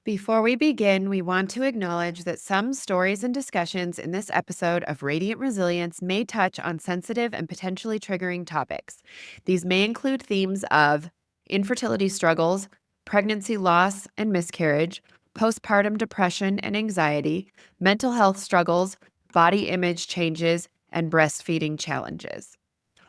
Before we begin, we want to acknowledge that some stories and discussions in this episode of Radiant Resilience may touch on sensitive and potentially triggering topics. These may include themes of infertility struggles, pregnancy loss and miscarriage, postpartum depression and anxiety, mental health struggles, body image changes, and breastfeeding challenges.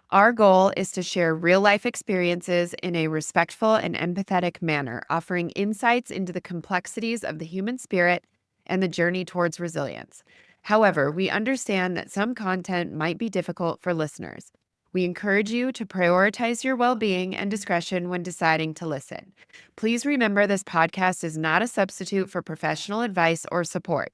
Our goal is to share real life experiences in a respectful and empathetic manner, offering insights into the complexities of the human spirit and the journey towards resilience. However, we understand that some content might be difficult for listeners. We encourage you to prioritize your well being and discretion when deciding to listen. Please remember this podcast is not a substitute for professional advice or support.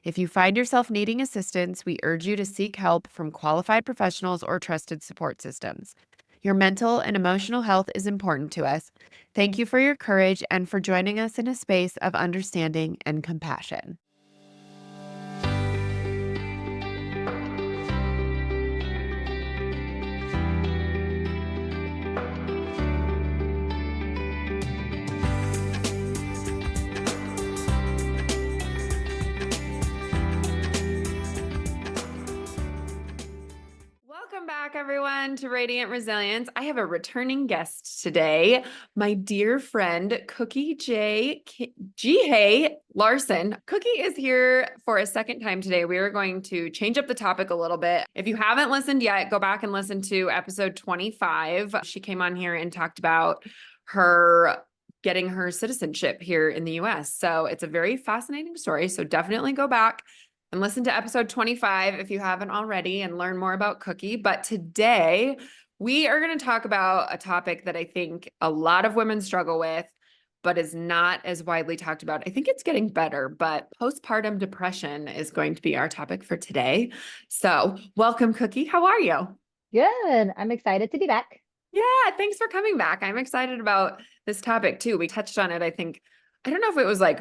If you find yourself needing assistance, we urge you to seek help from qualified professionals or trusted support systems. Your mental and emotional health is important to us. Thank you for your courage and for joining us in a space of understanding and compassion. Welcome back, everyone, to Radiant Resilience. I have a returning guest today, my dear friend, Cookie G. Larson. Cookie is here for a second time today. We are going to change up the topic a little bit. If you haven't listened yet, go back and listen to episode 25. She came on here and talked about her getting her citizenship here in the US. So it's a very fascinating story. So definitely go back and listen to episode 25 if you haven't already and learn more about Cookie. But today we are going to talk about a topic that I think a lot of women struggle with, but is not as widely talked about. I think it's getting better, but postpartum depression is going to be our topic for today. So welcome, Cookie. How are you? Good. I'm excited to be back. Yeah, thanks for coming back. I'm excited about this topic too. We touched on it, I think, I don't know if it was like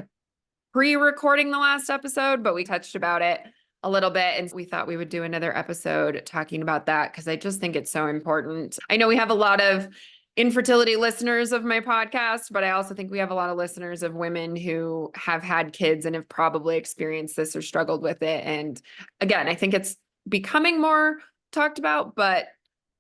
pre-recording the last episode, but we touched about it a little bit. And we thought we would do another episode talking about that because I just think it's so important. I know we have a lot of infertility listeners of my podcast, but I also think we have a lot of listeners of women who have had kids and have probably experienced this or struggled with it. And again, I think it's becoming more talked about, but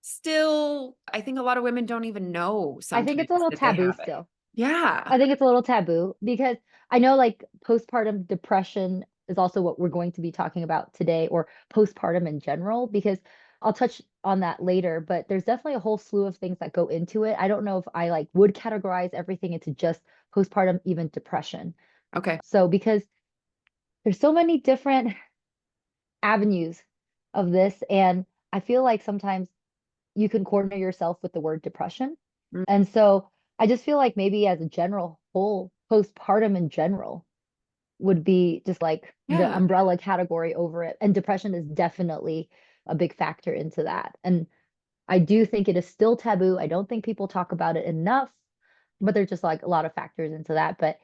still, I think a lot of women don't even know I think sometimes it's a little that they taboo have it. still. Yeah. I think it's a little taboo because I know like postpartum depression is also what we're going to be talking about today, or postpartum in general, because I'll touch on that later, but there's definitely a whole slew of things that go into it. I don't know if I like would categorize everything into just postpartum, even depression. Okay. So because there's so many different avenues of this, and I feel like sometimes you can corner yourself with the word depression. Mm. And so I just feel like maybe as a general whole, postpartum in general would be just like the Yeah. umbrella category over it. And depression is definitely a big factor into that. And I do think it is still taboo. I don't think people talk about it enough, but there's just like a lot of factors into that. But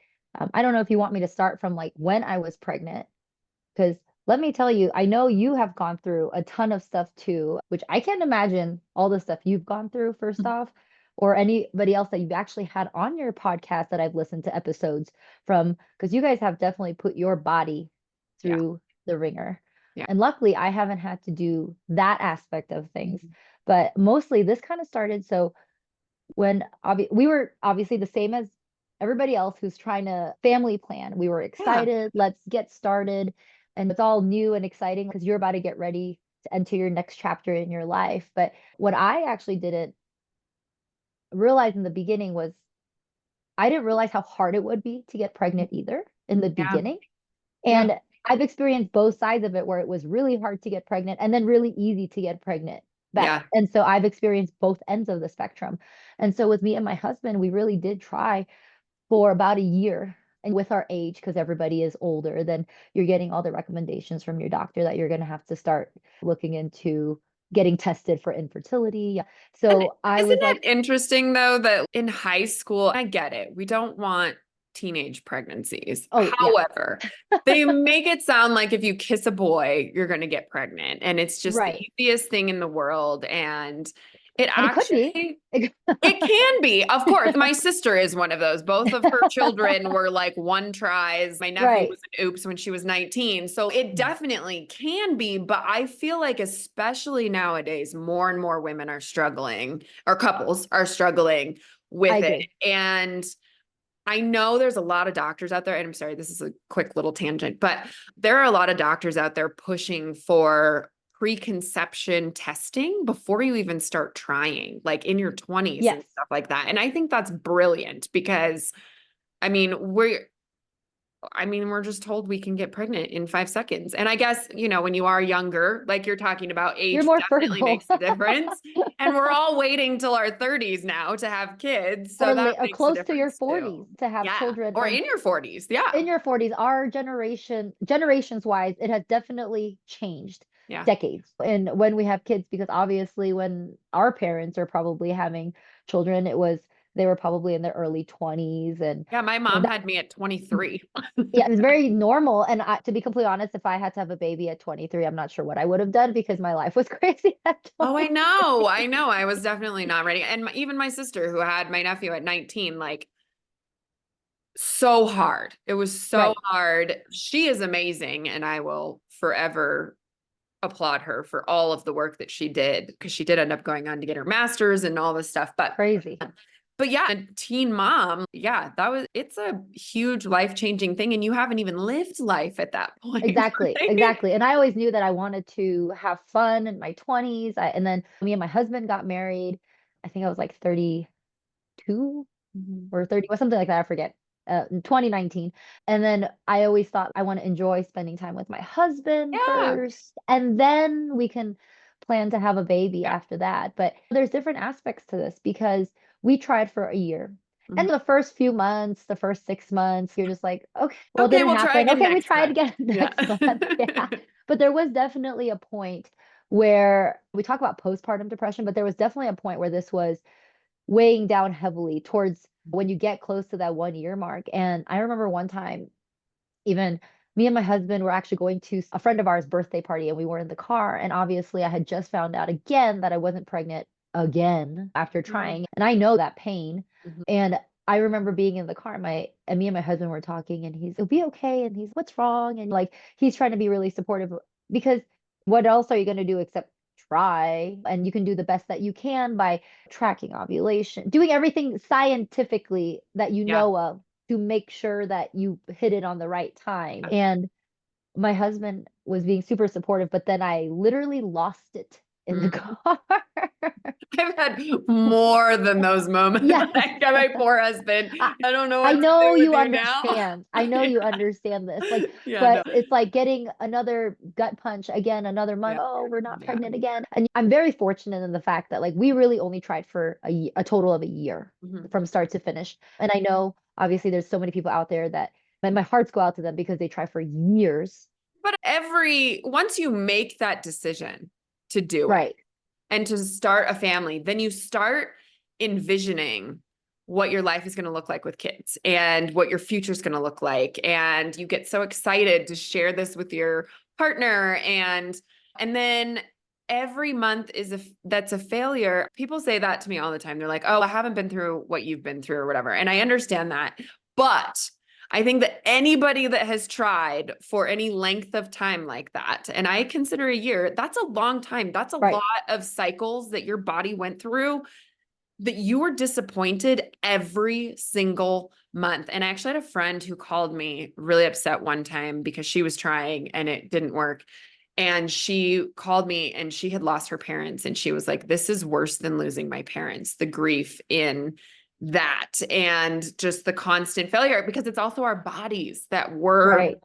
I don't know if you want me to start from like when I was pregnant, because let me tell you, I know you have gone through a ton of stuff too, which I can't imagine all the stuff you've gone through, first off, or anybody else that you've actually had on your podcast that I've listened to episodes from, because you guys have definitely put your body Yeah. through the ringer. Yeah. And luckily, I haven't had to do that aspect of things. Mhm. But mostly this kind of started. So when we were obviously the same as everybody else who's trying to family plan. We were Yeah. excited, let's get started. And it's all new and exciting because you're about to get ready to enter your next chapter in your life. But what I actually didn't realize in the beginning was I didn't realize how hard it would be to get pregnant either in the Yeah. beginning. Yeah. And I've experienced both sides of it where it was really hard to get pregnant and then really easy to get pregnant Yeah. back. And so I've experienced both ends of the spectrum. And so with me and my husband, we really did try for about a year. And with our age, because everybody is older, then you're getting all the recommendations from your doctor that you're going to have to start looking into getting tested for infertility. And So I isn't was like, it interesting though that in high school, I get it. We don't want teenage pregnancies. oh, yeah, However, they make it sound like if you kiss a boy, you're going to get pregnant. And it's just the right. easiest thing in the world. And It And it could be. actually it can be. Of course, my sister is one of those. Both of her children were like one tries. My nephew Right. was an oops when she was 19. So it definitely can be, but I feel like especially nowadays more and more women are struggling or couples are struggling I with it. agree. And I know there's a lot of doctors out there, and I'm sorry, this is a quick little tangent, but there are a lot of doctors out there pushing for preconception testing before you even start trying, like in your 20s and Yes. stuff like that. And I think that's brilliant because I mean, we're just told we can get pregnant in 5 seconds. And I guess, when you are younger, like you're talking about, You're age more definitely fertile. makes a difference. And we're all waiting till our 30s now to have kids. So that Or makes a close to your difference too. 40s to have Yeah. children. Or And in your 40s. Yeah. in your 40s, our generations wise, it has definitely changed Yeah. decades. And when we have kids, because obviously when our parents are probably having children, they were probably in their early 20s. And Yeah. My mom had me at 23. yeah, it was very normal. And to be completely honest, if I had to have a baby at 23, I'm not sure what I would have done because my life was crazy at Oh, I 23. know. I know. I was definitely not ready. And even my sister, who had my nephew at 19, like, so hard. It was so Right. hard. She is amazing, and I will forever applaud her for all of the work that she did because she did end up going on to get her master's and all this stuff. Crazy. But yeah, a teen mom, yeah, it's a huge life-changing thing, and you haven't even lived life at that point, Exactly, right? exactly. And I always knew that I wanted to have fun in my 20s. And then me and my husband got married. I think I was like 32 Mhm. or 30 or something like that. I forget. In 2019. And then I always thought I want to enjoy spending time with my husband Yeah. first, and then we can plan to have a baby Yeah. after that. But there's different aspects to this because we tried for a year. Mhm. And the first few months, the first 6 months, you're just like, okay, well, it Okay, didn't we'll try happen. again Okay, we next try it month. again Yeah. next month. Yeah. But there was definitely a point where we talk about postpartum depression, but there was definitely a point where this was weighing down heavily towards when you get close to that 1 year mark. And I remember one time, even me and my husband were actually going to a friend of ours' birthday party, and we were in the car. And obviously, I had just found out again that I wasn't pregnant again after Oh. trying. And I know that pain. Mhm. And I remember being in the car, and me and my husband were talking, and it'll be okay. And he's, what's wrong? And like, he's trying to be really supportive because what else are you going to do except try? And you can do the best that you can by tracking ovulation, doing everything scientifically that you Yeah. know of to make sure that you hit it on the right time. Yeah. And my husband was being super supportive, but then I literally lost it in the Mhm. car. I've had more than those moments. Yes. Like my poor husband. I, I don't know I what to do know with you you now. understand. I know you understand this. Like, Yeah, no. but it's like getting another gut punch again, another month. Yeah. Oh, we're not Yeah. pregnant again. And I'm very fortunate in the fact that like we really only tried for a total of a year Mhm. from start to finish. And I know obviously there's so many people out there that my hearts go out to them because they try for years. But once you make that decision to do it Right. and to start a family, then you start envisioning what your life is going to look like with kids and what your future is going to look like. And you get so excited to share this with your partner. And then every month that's a failure. People say that to me all the time. They're like, oh, I haven't been through what you've been through or whatever. And I understand that. But I think that anybody that has tried for any length of time like that, and I consider a year, that's a long time. That's a Right. lot of cycles that your body went through that you were disappointed every single month. And I actually had a friend who called me really upset one time because she was trying and it didn't work. And she called me and she had lost her parents. And she was like, this is worse than losing my parents, the grief in that and just the constant failure because it's also our bodies that we're Right.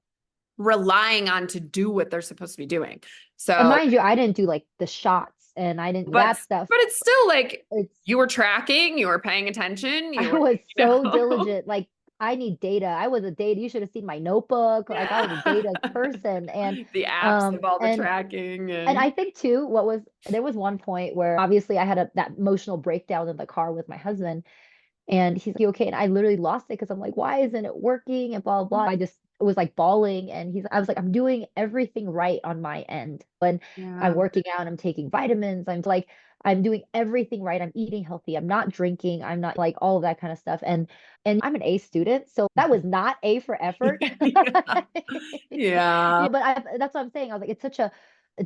relying on to do what they're supposed to be doing. And So, mind you, I didn't do like the shots and I didn't but that stuff. but it's still like It's you were tracking, you were paying attention, I you were, was you so know. diligent. Like I need data. I was a data. You should have seen my notebook. Like I was a Yeah. data person. The apps of all the And tracking I and think too, there was one point where obviously I had that emotional breakdown in the car with my husband, and he's like, "You okay?" And I literally lost it because I'm like, "Why isn't it working?" And blah blah. I just was like bawling, and I was like, "I'm doing everything right on my end, and I'm yeah. working out, I'm taking vitamins, I'm like." I'm doing everything right. I'm eating healthy. I'm not drinking. I'm not like all of that kind of stuff. And I'm an A student, so that was not A for effort. Yeah. Yeah. Yeah, but that's what I'm saying. I was like, it's such a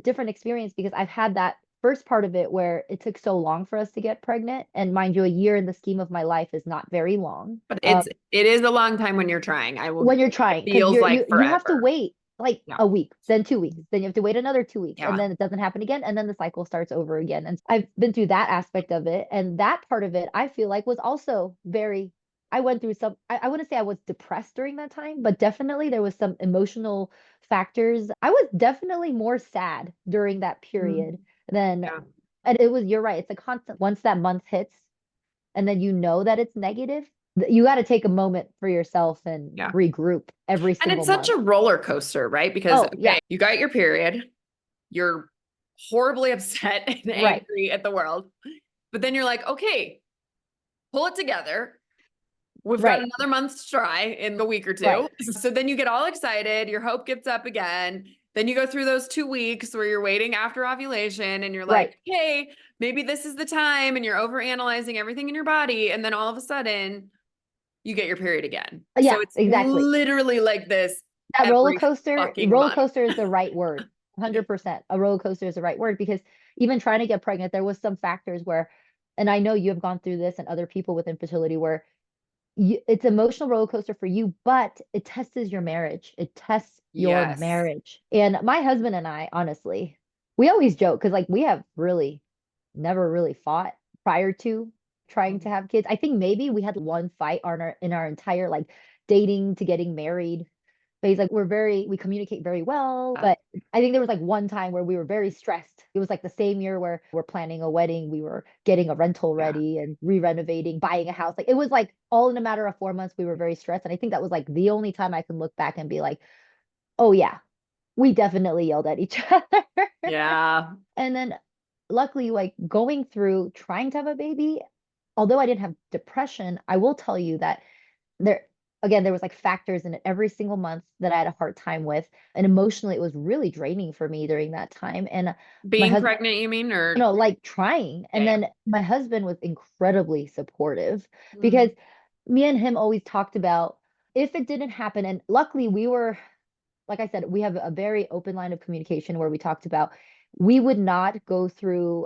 different experience because I've had that first part of it where it took so long for us to get pregnant. And mind you, a year in the scheme of my life is not very long. But it is a long time when you're trying. I will When you're it trying, because feels like you have to forever. wait like Yeah. a week, then 2 weeks, then you have to wait another 2 weeks, and Yeah. then it doesn't happen again, and then the cycle starts over again. And I've been through that aspect of it, and that part of it I feel like was also very. I went through some. I wouldn't say I was depressed during that time, but definitely there was some emotional factors. I was definitely more sad during that Mm. period than, Yeah. and it was. You're right. It's a constant. Once that month hits, and then you know that it's negative, you got to take a moment for yourself and Yeah. regroup every And it's single such month. a roller coaster, right? Because, Oh, yeah, okay, you got your period, you're horribly upset and right, angry at the world, but then you're like, okay, pull it together. We've got right, another month to try in a week or two. right, So then you get all excited, your hope gets up again. Then you go through those 2 weeks where you're waiting after ovulation and you're right. like, hey, maybe this is the time. And you're over analyzing everything in your body. And then all of a sudden, you get your period again. So Yeah, it's exactly. literally like this That every fucking roller month. coaster is the right word. Yeah. 100%. A roller coaster is the right word because even trying to get pregnant, there was some factors where, and I know you have gone through this and other people with infertility where it's emotional roller coaster for you, but it tests your marriage. It tests your Yes. marriage. And my husband and I, honestly, we always joke because like we have really never really fought prior to trying to have kids. I think maybe we had one fight on our in our entire like dating to getting married phase. Like we communicate very well, Yeah. but I think there was like one time where we were very stressed. It was like the same year where we're planning a wedding, we were getting a rental Yeah. ready and re-renovating, buying a house. Like it was like all in a matter of 4 months, we were very stressed. And I think that was like the only time I can look back and be like, oh yeah, we definitely yelled at each other. Yeah. And then luckily, like going through trying to have a baby, although I didn't have depression, I will tell you that there again there was like factors in it every single month that I had a hard time with. And emotionally, it was really draining for me during that time. And my Being husband, pregnant, you mean? Or, you know, like trying. And yeah. then my husband was incredibly supportive Yeah. because me and him always talked about if it didn't happen. And luckily, we were like I said, we have a very open line of communication where we talked about we would not go through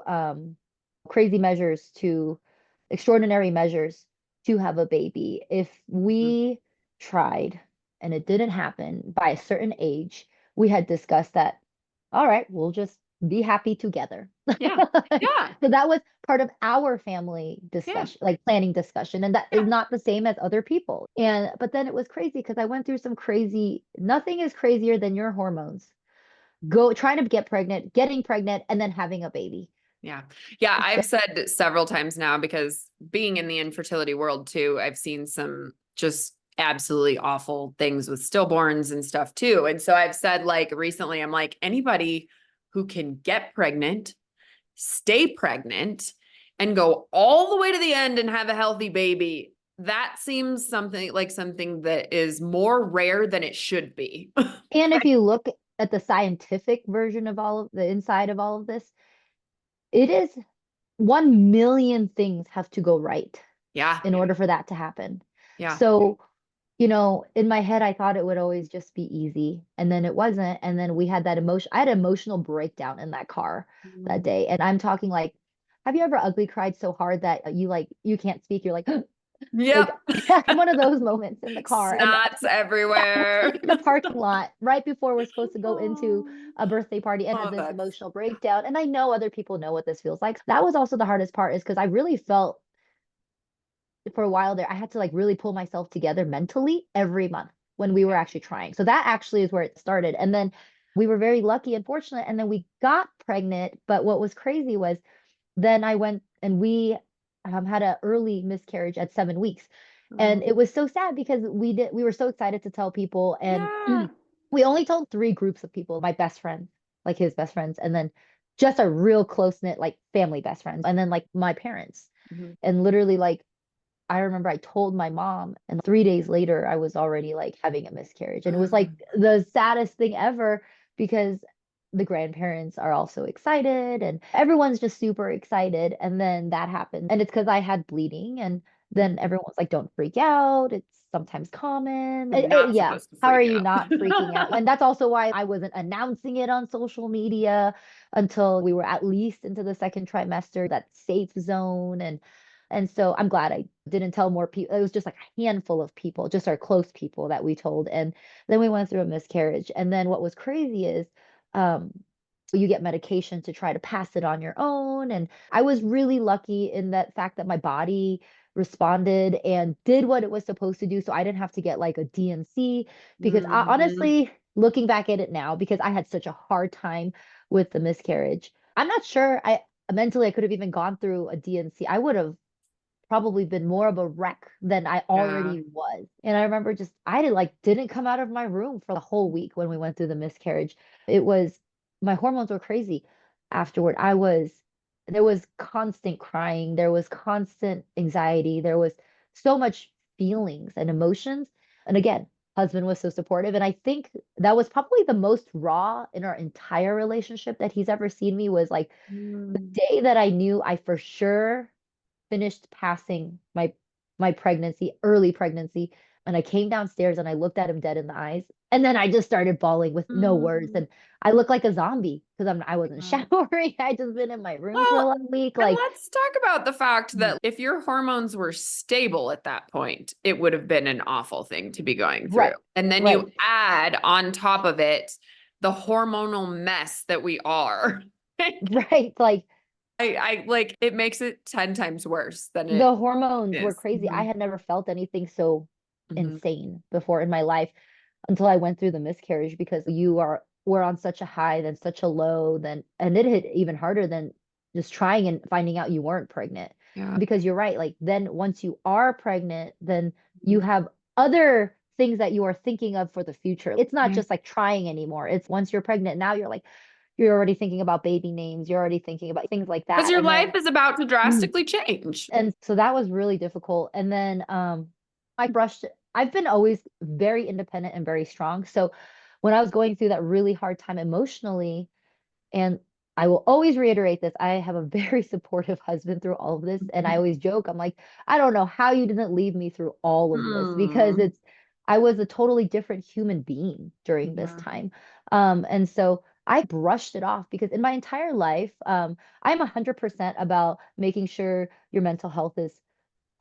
crazy measures to extraordinary measures to have a baby. If Mm. we tried and it didn't happen by a certain age, we had discussed that, all right, we'll just be happy together. Yeah. Yeah. So that was part of our family Yeah. discussion, like planning discussion. And that is Yeah. not the same as other people. And, but then it was crazy because I went through some crazy, nothing is crazier than your hormones. Go trying to get pregnant, getting pregnant, and then having a baby. Yeah. Yeah. I've Th- said several times now because being in the infertility world too, I've seen some just absolutely awful things with stillborns and stuff too. And so I've said like recently, I'm like, anybody who can get pregnant, stay pregnant, and go all the way to the end and have a healthy baby, that seems something that is more rare than it should be. And if you look at the scientific version of all of the inside of all of this, it is 1 million things have to go right Yeah. in order for that to happen. Yeah. So, you know, in my head, I thought it would always just be easy. And then it wasn't. And then we had that emotion. I had an emotional breakdown in that car that day. And I'm talking like, have you ever ugly cried so hard that you like, you can't speak? You're like Yep. one of those moments in the car. And Snots yeah, we're everywhere. sitting in the parking lot right before we're supposed to go into Oh, a birthday party and had oh, this that's emotional breakdown. And I know other people know what this feels like. That was also the hardest part is because I really felt for a while there, I had to like really pull myself together mentally every month when we were actually trying. So that actually is where it started. And then we were very lucky and fortunate. And then we got pregnant. But what was crazy was then I went and we had an early miscarriage at 7 weeks. oh, And it was so sad because we were so excited to tell people. And yeah. we only told three groups of people, my best friends, like his best friends, and then just a real close knit, like family best friends, and then like my parents. Mhm. And literally, like, I remember I told my mom, and 3 days later, I was already like having a miscarriage. And it was like the saddest thing ever because the grandparents are also excited and everyone's just super excited. And then that happened. And it's because I had bleeding. And then everyone's like, don't freak out. It's sometimes common. You're not Yeah. supposed to How are freak you out. not freaking out? And that's also why I wasn't announcing it on social media until we were at least into the second trimester, that safe zone. And so I'm glad I didn't tell more people. It was just like a handful of people, just our close people that we told. And then we went through a miscarriage. And then what was crazy is um, you get medication to try to pass it on your own. And I was really lucky in that fact that my body responded and did what it was supposed to do. So I didn't have to get like a DNC because I Mhm. honestly, looking back at it now, because I had such a hard time with the miscarriage, I'm not sure I mentally I could have even gone through a DNC. I would have probably been more of a wreck than I Yeah. already was. And I remember just I did, like didn't come out of my room for the whole week when we went through the miscarriage. It was my hormones were crazy afterward. There was constant crying, there was constant anxiety, there was so much feelings and emotions. And again, husband was so supportive. And I think that was probably the most raw in our entire relationship that he's ever seen me was like the Mm. day that I knew I for sure finished passing my pregnancy, early pregnancy, and I came downstairs and I looked at him dead in the eyes. And then I just started bawling with no words. Mm. And I looked like a zombie because I wasn't Yeah. showering. I just been in my room for Well, a week. and Like, let's talk about the fact mm, that if your hormones were stable at that point, it would have been an awful thing to be going through. right, And then you right, add on top of it the hormonal mess that we are. right. Like I like it makes it 10 times worse than it the hormones were is. crazy. I Mhm. had never felt anything so Mhm. insane before in my life until I went through the miscarriage because we're on such a high, then such a low, then and it hit even harder than just trying and finding out you weren't pregnant. Yeah. Because you're right, like then once you are pregnant, then you Mhm. have other things that you are thinking of for the future. It's not Yeah. just like trying anymore. It's once you're pregnant, now you're like you're already thinking about baby names, you're already thinking about things like Because that. your And life then is about to drastically change. and so that was really difficult. And then I brushed I've been always very independent and very strong. So when I was going through that really hard time emotionally, and I will always reiterate this, I have a very supportive husband through all of this. And I always joke, I'm like, I don't know how you didn't leave me through all of this because Hmm. I was a totally different human being during this Yeah. time. And so I brushed it off because in my entire life, I'm 100% about making sure your mental health is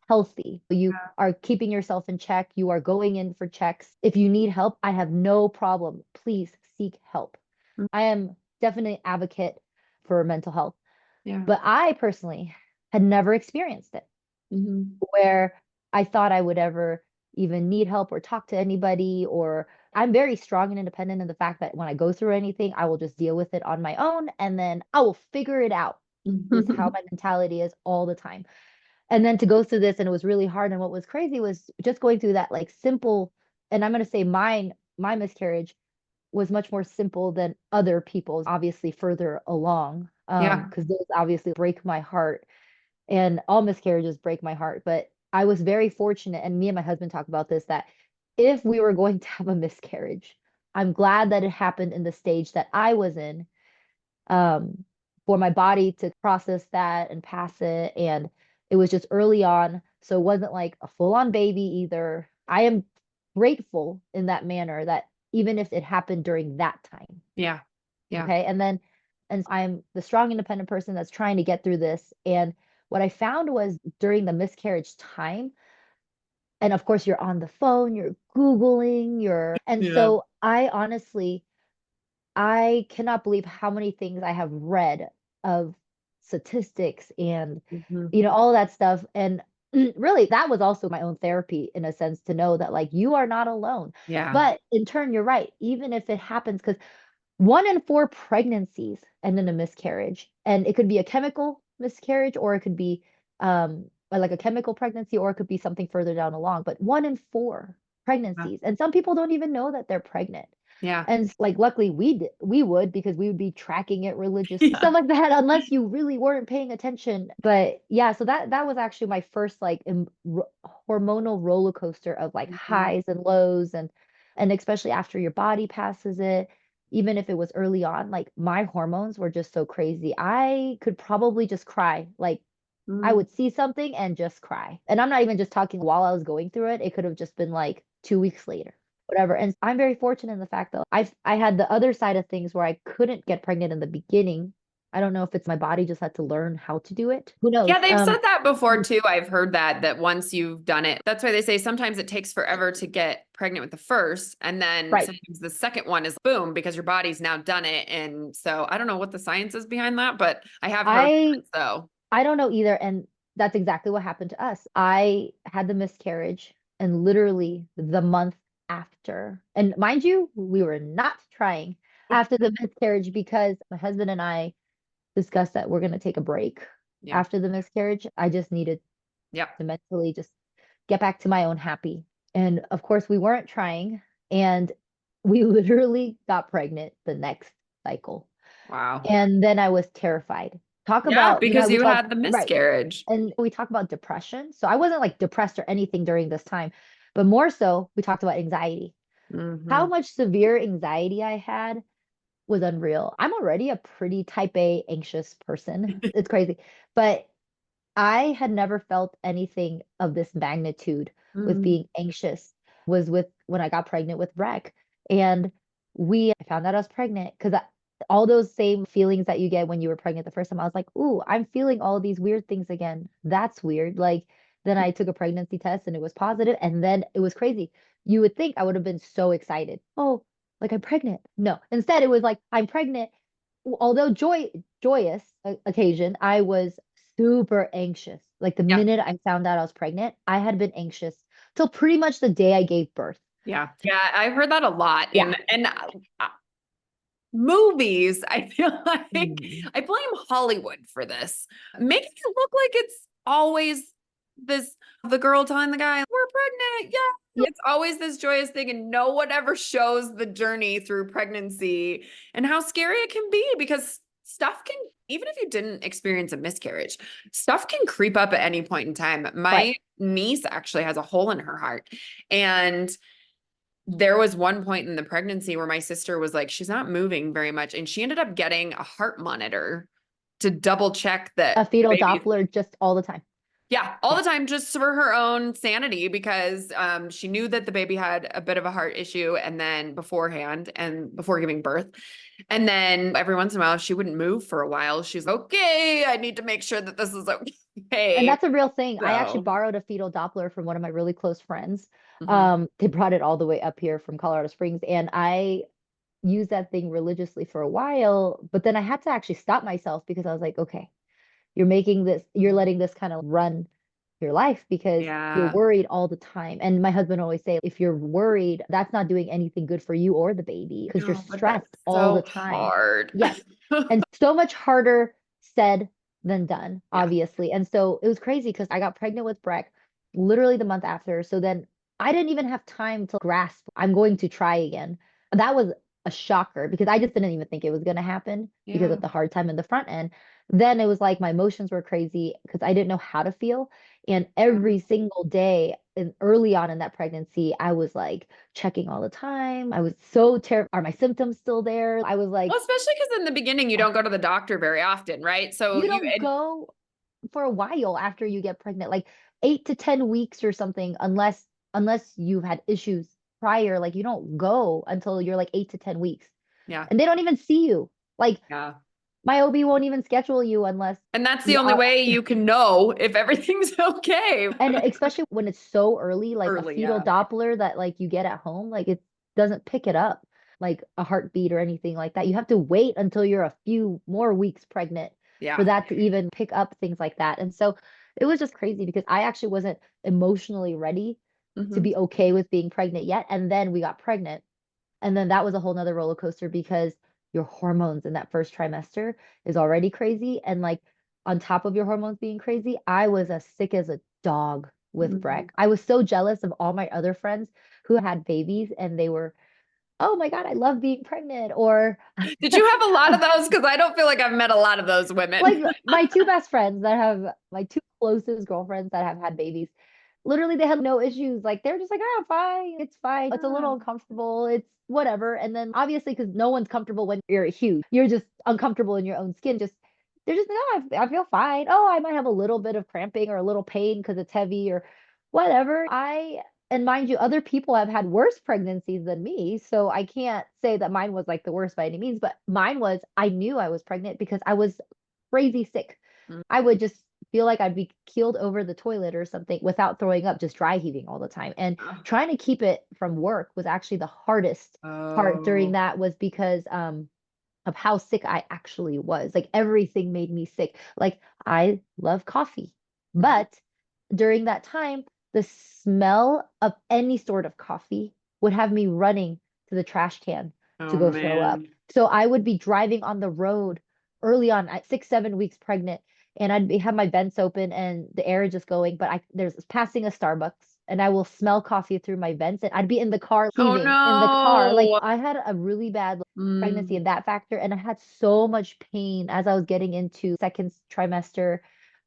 healthy. You are keeping yourself in check. You are going in for checks. If you need help, I have no problem. Please seek help. I am definitely an advocate for mental health, Yeah. but I personally had never experienced it Mhm. where I thought I would ever even need help or talk to anybody. Or I'm very strong and independent in the fact that when I go through anything, I will just deal with it on my own and then I will figure it out, is how my mentality is all the time. And then to go through this, and it was really hard. And what was crazy was just going through that like simple, and I'm going to say my miscarriage was much more simple than other people's, obviously further along, Yeah. because those obviously break my heart, and all miscarriages break my heart. But I was very fortunate, and me and my husband talk about this, that if we were going to have a miscarriage, I'm glad that it happened in the stage that I was in, um, for my body to process that and pass it. And it was just early on. So it wasn't like a full on baby either. I am grateful in that manner that even if it happened during that time. Yeah. Yeah. Okay. And I'm the strong, independent person that's trying to get through this. And what I found was during the miscarriage time, and of course, you're on the phone, you're Googling, and Yeah. so I honestly, I cannot believe how many things I have read of statistics and Mhm. all of that stuff. And really that was also my own therapy in a sense to know that like you are not alone. Yeah. But in turn, you're right. Even if it happens, because 1 in 4 pregnancies end in a miscarriage, and it could be a chemical miscarriage or it could be like a chemical pregnancy or it could be something further down along. But 1 in 4 Yeah. pregnancies, and some people don't even know that they're pregnant. Yeah. And like luckily we would because we would be tracking it religiously, Yeah. stuff like that, unless you really weren't paying attention. But yeah, so that was actually my first like hormonal roller coaster of like Mhm. highs and lows, and especially after your body passes it. even if it was early on, like my hormones were just so crazy. I could probably just cry. Like I Mm. would see something and just cry. And I'm not even just talking while I was going through it. It could have just been like 2 weeks later, whatever. And I'm very fortunate in the fact that I had the other side of things where I couldn't get pregnant in the beginning. I don't know if it's my body just had to learn how to do it. Who knows? Yeah, they've said that before too. I've heard that once you've done it, that's why they say sometimes it takes forever to get pregnant with the first, and then Right. sometimes the second one is boom because your body's now done it. And so I don't know what the science is behind that, but I have heard that. I So I don't know either. And that's exactly what happened to us. I had the miscarriage and literally the month after, and mind you, we were not trying after the miscarriage because my husband and I discussed that we're going to take a break yeah, after the miscarriage. I just needed yep, to mentally just get back to my own happy. And of course, we weren't trying. And we literally got pregnant the next cycle. wow, And then I was terrified. Talk yeah, about, because we you talk, had the right. miscarriage. And we talk about depression. So I wasn't like depressed or anything during this time, but more so, we talked about anxiety. How Hmm. much severe anxiety I had was unreal. I'm already a pretty type A anxious person. It's crazy. But I had never felt anything of this magnitude with Mm. being anxious was with when I got pregnant with Breck. And I found out I was pregnant because all those same feelings that you get when you were pregnant the first time, I was like, ooh, I'm feeling all these weird things again. That's weird. Like, then I took a pregnancy test and it was positive, and then it was crazy. You would think I would have been so excited. Oh, like I'm pregnant. No, instead it was like I'm pregnant. Although joyous occasion, I was super anxious. Like the Yeah, minute I found out I was pregnant, I had been anxious till pretty much the day I gave birth. yeah, yeah. I've heard that a lot, Yeah. and movies, I feel like Mm. I blame Hollywood for this, making it look like it's always this the girl telling the guy, we're pregnant. Yeah. Yeah. It's always this joyous thing, and no one ever shows the journey through pregnancy and how scary it can be because stuff can, even if you didn't experience a miscarriage, stuff can creep up at any point in time. Right. My niece actually has a hole in her heart. And there was one point in the pregnancy where my sister was like, she's not moving very much. And she ended up getting a heart monitor to double check A that the fetal baby, Doppler just all the time. yeah, all Yeah. the time, just for her own sanity, because she knew that the baby had a bit of a heart issue and then beforehand and before giving birth. And then every once in a while, if she wouldn't move for a while, she's like, okay, I need to make sure that this is And okay. that's a real thing. I actually So, borrowed a fetal Doppler from one of my really close friends. mhm. They brought it all the way up here from Colorado Springs, and I used that thing religiously for a while, but then I had to actually stop myself because I was like, okay, you're letting this kind of run your life because you're Yeah. worried all the time. And my husband always say, if you're worried, that's not doing anything good for you or the baby because you're No, but that's stressed all the so time. hard. Yes. And so much harder said than done, Yeah. obviously. And so it was crazy because I got pregnant with Breck literally the month after. So then I didn't even have time to grasp, I'm going to try again. That was a shocker because I just didn't even think it was going to happen because Yeah. of the hard time in the front end. Then it was like my emotions were crazy because I didn't know how to feel. And every single day and early on in that pregnancy, I was like checking all the time. I was so terrified. Are my symptoms still there? I was Well, like, especially because in the beginning you don't go to the doctor very often, right? So you you don't go for a while after you get pregnant, like 8 to 10 weeks or something, unless you've had issues prior. Like you don't go until you're like 8 to 10 weeks, yeah, and they don't even see you. Like yeah. my OB won't even schedule you unless And that's the you only are. way you can know if everything's okay. And especially when it's so early, like a Early, fetal yeah. Doppler that like you get at home, like it doesn't pick it up like a heartbeat or anything like that. You have to wait until you're a few more weeks pregnant for Yeah. that to even pick up things like that. And so it was just crazy because I actually wasn't emotionally ready to Hmm. be okay with being pregnant yet. And then we got pregnant. And then that was a whole nother roller coaster because your hormones in that first trimester is already crazy. And like on top of your hormones being crazy, I was as sick as a dog with Hmm. Breck. I was so jealous of all my other friends who had babies and they were, oh my God, I love being pregnant. Or Did you have a lot of those? Because I don't feel like I've met a lot of those women. like my two best friends that have my two closest girlfriends that have had babies, Literally, they had no issues. Like they're just like, oh, fine, it's fine. It's a little Oh, uncomfortable. It's whatever. And then obviously, because no one's comfortable when you're huge, you're just uncomfortable in your own skin. Just they're just no, I feel fine. Oh, I might have a little bit of cramping or a little pain because it's heavy or whatever. And mind you, other people have had worse pregnancies than me, so I can't say that mine was like the worst by any means. But mine was, I knew I was pregnant because I was crazy sick. mm, I would just feel like I'd be keeled over the toilet or something without throwing up, just dry heaving all the time. And oh, trying to keep it from work was actually the hardest part during oh, that was because of how sick I actually was. Like everything made me sick. Like I love coffee, mhm. but during that time, the smell of any sort of coffee would have me running to the trash can to Oh go throw up. man. So I would be driving on the road early on at 6, 7 weeks pregnant, and have my vents open and the air is just going, but there's passing a Starbucks and I will smell coffee through my vents and I'd be in the car Oh heaving in the car. Like no. I had a really bad pregnancy Mm. in that factor. And I had so much pain as I was getting into second trimester,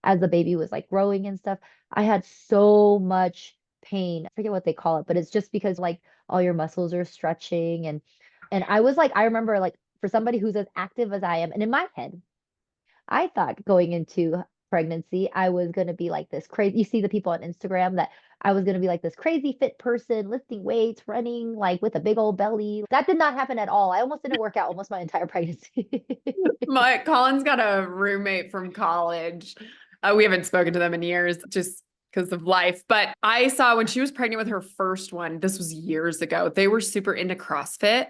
as the baby was like growing and stuff. I had so much pain. I forget what they call it, but it's just because like all your muscles are stretching and I was like, I remember like for somebody who's as active as I am, and in my head, I thought going into pregnancy, I was going to be like this crazy. You see the people on Instagram that I was going to be like this crazy fit person, lifting weights, running like with a big old belly. That did not happen at all. I almost didn't work out almost my entire pregnancy. My Colin's got a roommate from college. We haven't spoken to them in years just because of life. But I saw when she was pregnant with her first one, this was years ago, they were super into CrossFit.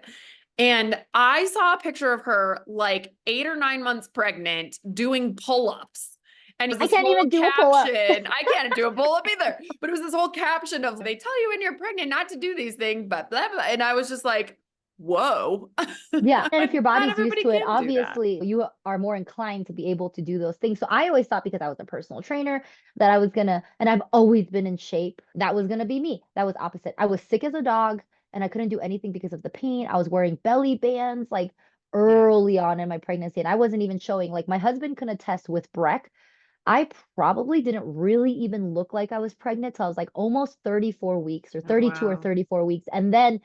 And I saw a picture of her like 8 or 9 months pregnant doing pull-ups. And it I was this can't whole even do a pull up. caption. I can't do a pull-up either, but it was this whole caption of they tell you when you're pregnant not to do these things, but blah, blah. And I was just like, whoa. Yeah. And if Like, your not body's used everybody to it, can do that. obviously you are more inclined to be able to do those things. So I always thought because I was a personal trainer that I was gonna, and I've always been in shape, that was gonna be me. That was opposite. I was sick as a dog and I couldn't do anything because of the pain. I was wearing belly bands like Yeah. early on in my pregnancy, and I wasn't even showing. Like my husband can attest with Breck. I probably didn't really even look like I was pregnant till I was like almost 34 weeks or Oh, 32 or wow. 34 weeks. And then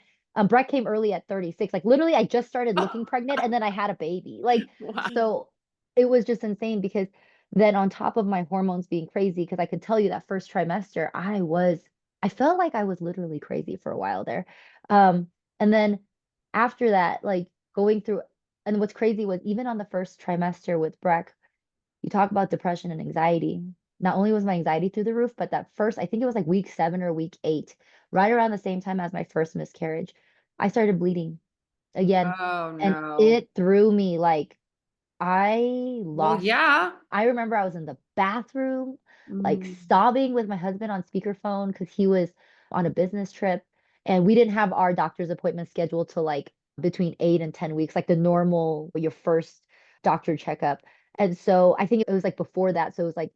Brett came early at 36. Like literally, I just started Oh, looking pregnant and then I had a baby. Like, wow. so it was just insane because then on top of my hormones being crazy, because I could tell you that first trimester, I felt like I was literally crazy for a while there. And then after that, like going through, and what's crazy was even on the first trimester with Breck, you talk about depression and anxiety. Not only was my anxiety through the roof, but that first, I think it was like week 7 or week 8, right around the same time as my first miscarriage, I started bleeding again. Oh, And no. it threw me like I Well, lost. yeah. I remember I was in the bathroom, like Mm, sobbing with my husband on speakerphone because he was on a business trip. And we didn't have our doctor's appointment scheduled to like between 8 and 10 weeks, like the normal, your first doctor checkup. And so I think it was like before that. So it was like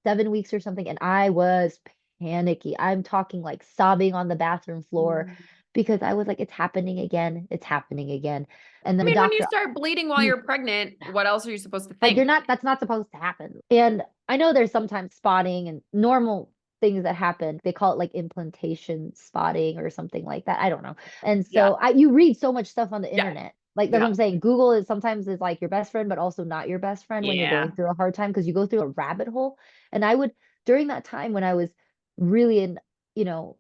7 weeks or something. And I was panicky. I'm talking like sobbing on the bathroom floor mm. because I was like, it's happening again. It's happening again. And I then the mean, when you doctor, start bleeding while you're pregnant, what else are you supposed to but you're think? not, that's not supposed to happen. And I know there's sometimes spotting and normal things that happen. They call it like implantation spotting or something like that. I don't know. And Yeah. so you read so much stuff on the Yeah. internet. Like that's what Yeah. I'm saying. Google is sometimes is like your best friend, but also not your best friend when you're Yeah. going through a hard time because you go through a rabbit hole. And I would, during that time when I was really you know,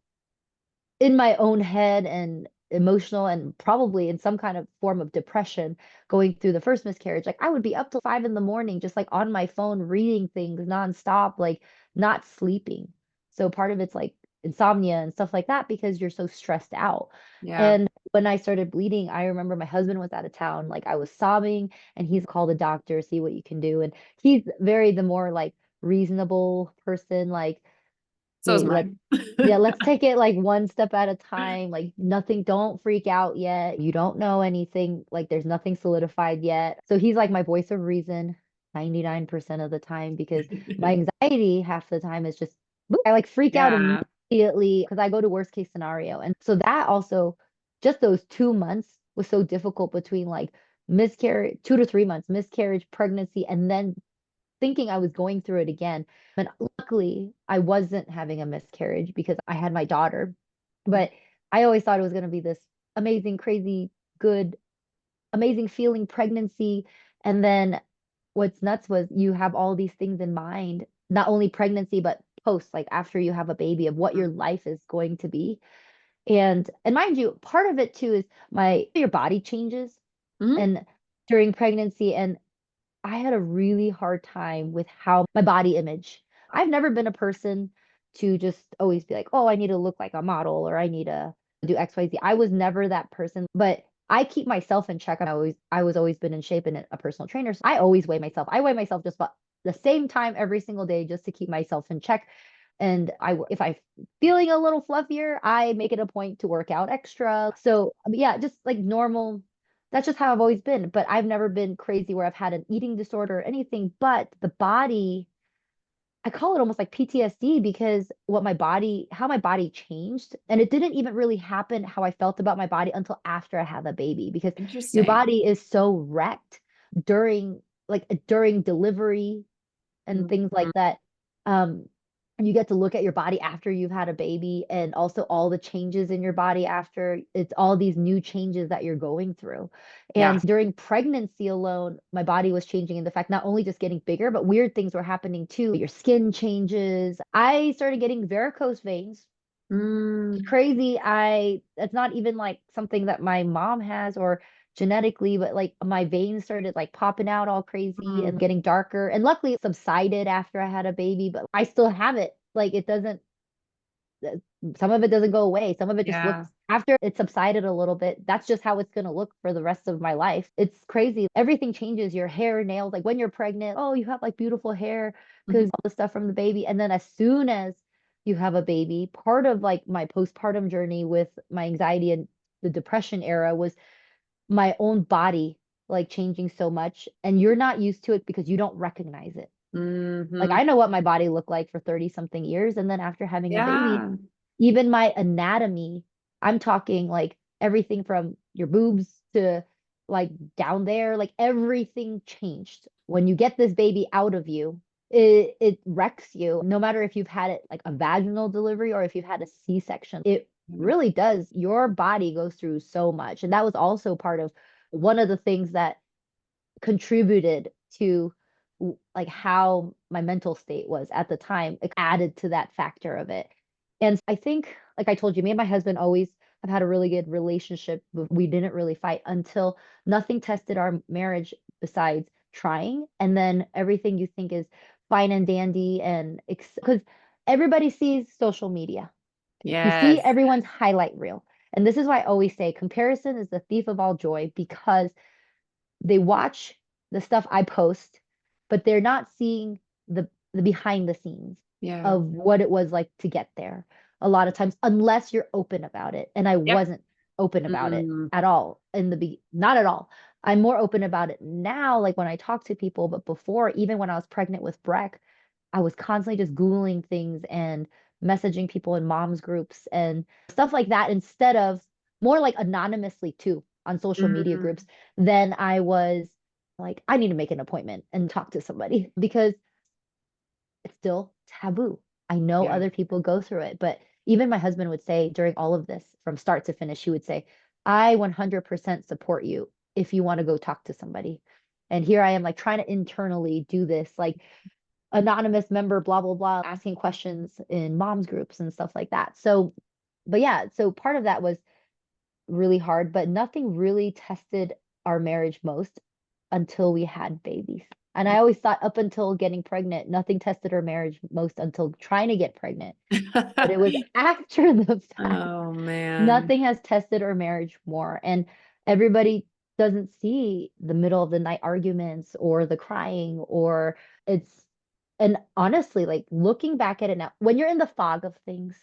in my own head and emotional and probably in some kind of form of depression going through the first miscarriage. Like I would be up till 5 in the morning, just like on my phone, reading things nonstop, like not sleeping. So part of it's like insomnia and stuff like that because you're so stressed out. Yeah. And when I started bleeding, I remember my husband was out of town. Like I was sobbing and he's called the doctor, see what you can do. And he's very the more like reasonable person, like, So is hey, let's mine. yeah, let's take it like one step at a time. Like nothing, don't freak out yet. You don't know anything. Like there's nothing solidified yet. So he's like my voice of reason 99% of the time because my anxiety half the time is just I like freak out Yeah. immediately because I go to worst case scenario. And so that also just those 2 months was so difficult between like miscarriage, 2 to 3 months, miscarriage, pregnancy, and then thinking I was going through it again. And luckily, I wasn't having a miscarriage because I had my daughter. But I always thought it was going to be this amazing, crazy, good, amazing feeling pregnancy. And then what's nuts was you have all these things in mind, not only pregnancy, but post, like after you have a baby, of what your life is going to be. And mind you, part of it too is my your body changes Mhm. and during pregnancy. And I had a really hard time with how my body image. I've never been a person to just always be like, oh, I need to look like a model or I need to do XYZ. I was never that person, but I keep myself in check. I was always been in shape and a personal trainer. So I always weigh myself. I weigh myself just about the same time every single day just to keep myself in check. And if I'm feeling a little fluffier, I make it a point to work out extra. So yeah, just like normal, that's just how I've always been. But I've never been crazy where I've had an eating disorder or anything. But the body, I call it almost like PTSD because how my body changed. And it didn't even really happen how I felt about my body until after I had the baby because your Interesting. body is so wrecked during during delivery and things Mhm. like that. Um, and you get to look at your body after you've had a baby and also all the changes in your body after it's all these new changes that you're going through. Yeah. And during pregnancy alone, my body was changing in the fact not only just getting bigger, but weird things were happening too. Your skin changes. I started getting varicose veins. Mm, Crazy. That's not even like something that my mom has or genetically, but like my veins started like popping out all crazy mm, and getting darker. And luckily it subsided after I had a baby, but I still have it. Like it doesn't, uh, some of it doesn't go away. Some of it just yeah. looks after it subsided a little bit. That's just how it's going to look for the rest of my life. It's crazy. Everything changes your hair, nails. Like when you're pregnant, oh, you have like beautiful hair Mhm. because all the stuff from the baby. And then as soon as you have a baby, part of like my postpartum journey with my anxiety and the depression era was my own body like changing so much. And you're not used to it because you don't recognize it. Like Mhm. I know what my body looked like for 30 something years. And then after having a baby, Yeah. even my anatomy, I'm talking like everything from your boobs to like down there, like everything changed. When you get this baby out of you, it wrecks you. No matter if you've had it like a vaginal delivery or if you've had a C-section, it really does. Your body goes through so much. And that was also part of one of the things that contributed to like how my mental state was at the time. It added to that factor of it. And I think, like I told you, me and my husband always have had a really good relationship. We didn't really fight until nothing tested our marriage besides trying. And then everything you think is fine and dandy and because everybody sees social media. You see Yes. everyone's highlight reel. And this is why I always say comparison is the thief of all joy because they watch the stuff I post, but they're not seeing the behind the scenes Yeah. of what it was like to get there. A lot of times, unless you're open about it, and I Yep. wasn't open about it Mm, at all in not at all. I'm more open about it now, like when I talk to people, but before, even when I was pregnant with Breck, I was constantly just Googling things and messaging people in moms groups and stuff like that instead of more like anonymously too on social media mm, groups than I was like, I need to make an appointment and talk to somebody because it's still taboo. I know yeah. other people go through it, but even my husband would say during all of this, from start to finish, he would say, I 100% support you if you want to go talk to somebody. And here I am, like trying to internally do this, like anonymous member, blah, blah, blah, asking questions in moms groups and stuff like that. So, but yeah, so part of that was really hard, but nothing really tested our marriage most until we had babies. And I always thought up until getting pregnant, nothing tested our marriage most until trying to get pregnant. But it was after the fact. Oh man. Nothing has tested our marriage more. And everybody doesn't see the middle of the night arguments or the crying or it's, and honestly, like looking back at it now, when you're in the fog of things,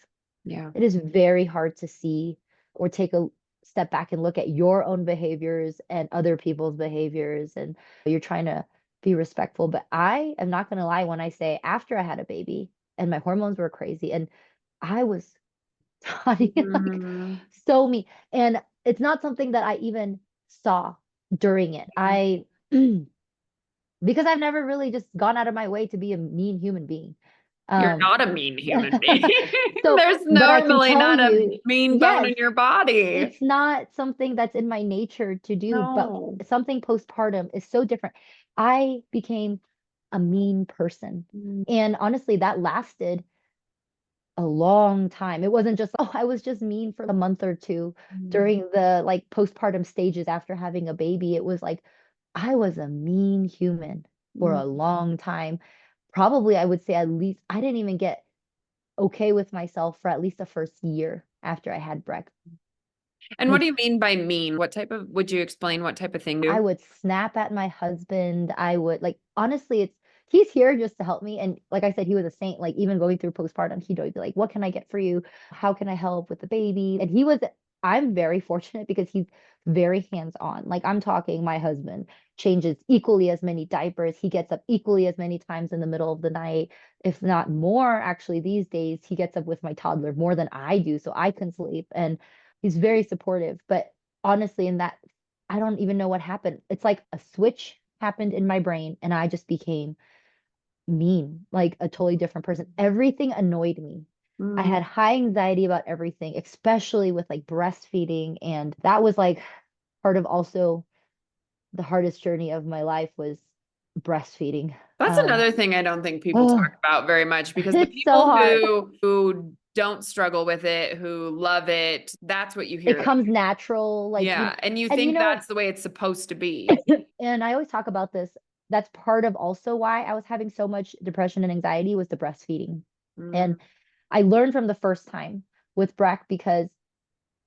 Yeah. it is very hard to see or take a step back and look at your own behaviors and other people's behaviors. And you're trying to be respectful. But I am not going to lie when I say after I had a baby and my hormones were crazy and I was like Mhm. so me. And it's not something that I even saw during it. I because I've never really just gone out of my way to be a mean human being. You're Um, not a mean human being. so, There's but I can normally tell not a you, mean bone yes, in your body. it's not something that's in my nature to do, but No. something postpartum is so different. I became a mean person. And honestly, that lasted a long time. It wasn't just, oh, I was just mean for a month or two Mm. during the like postpartum stages after having a baby. It was like I was a mean human for Mm. a long time. Probably, I would say at least I didn't even get okay with myself for at least the first year after I had Breck. And what Like do you mean by mean? What type of, would you explain what type of thing I do? would snap at my husband. I would like honestly, it's he's here just to help me. And like I said, he was a saint. Like even going through postpartum, he'd always be like, "What can I get for you? How can I help with the baby?" And he was. I'm very fortunate because he's very hands-on. Like I'm talking, my husband changes equally as many diapers. He gets up equally as many times in the middle of the night, if not more. Actually, these days he gets up with my toddler more than I do, so I can sleep. And he's very supportive. But honestly, in that I don't even know what happened. It's like a switch happened in my brain and I just became mean, like a totally different person. Everything annoyed me. I Mm. had high anxiety about everything, especially with like breastfeeding. And that was like part of also the hardest journey of my life was breastfeeding. That's Um, another thing I don't think people talk oh, about very much because the it's so people hard. who don't struggle with it, who love it, that's what you It hear. comes natural, Yeah, and you and think that's the way it's supposed to be. and I always talk about this. That's part of also why I was having so much depression and anxiety was the breastfeeding. Mm. And I learned from the first time with Breck because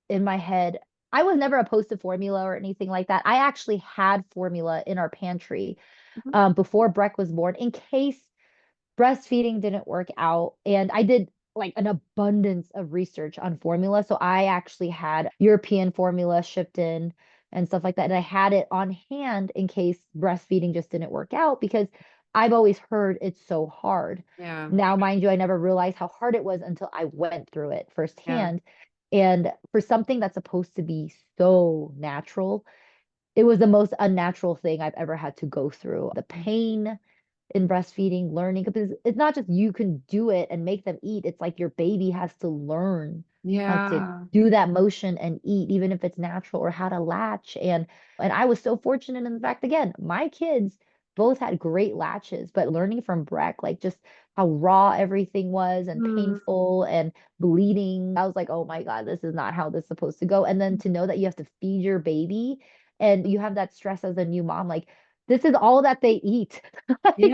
in my head, I was never opposed to formula or anything like that. I actually had formula in our pantry before Breck was born in case breastfeeding didn't work out. And I did like an abundance of research on formula. So I actually had European formula shipped in and stuff like that. And I had it on hand in case breastfeeding just didn't work out because I've always heard it's so hard. Yeah, Now, mind you, I never realized how hard it was until I went through it yeah. firsthand. And for something that's supposed to be so natural, it was the most unnatural thing I've ever had to go through. The pain, in breastfeeding, learning, because it's not just you can do it and make them eat. It's like your baby has to learn how to Yeah. do that motion and eat, even if it's natural, or how to latch. And I was so fortunate in the fact, again, my kids both had great latches, but learning from Breck, like just how raw everything was and Mm. painful and bleeding. I was like, oh my God, this is not how this is supposed to go. And then to know that you have to feed your baby and you have that stress as a new mom, like this is all that they eat. Like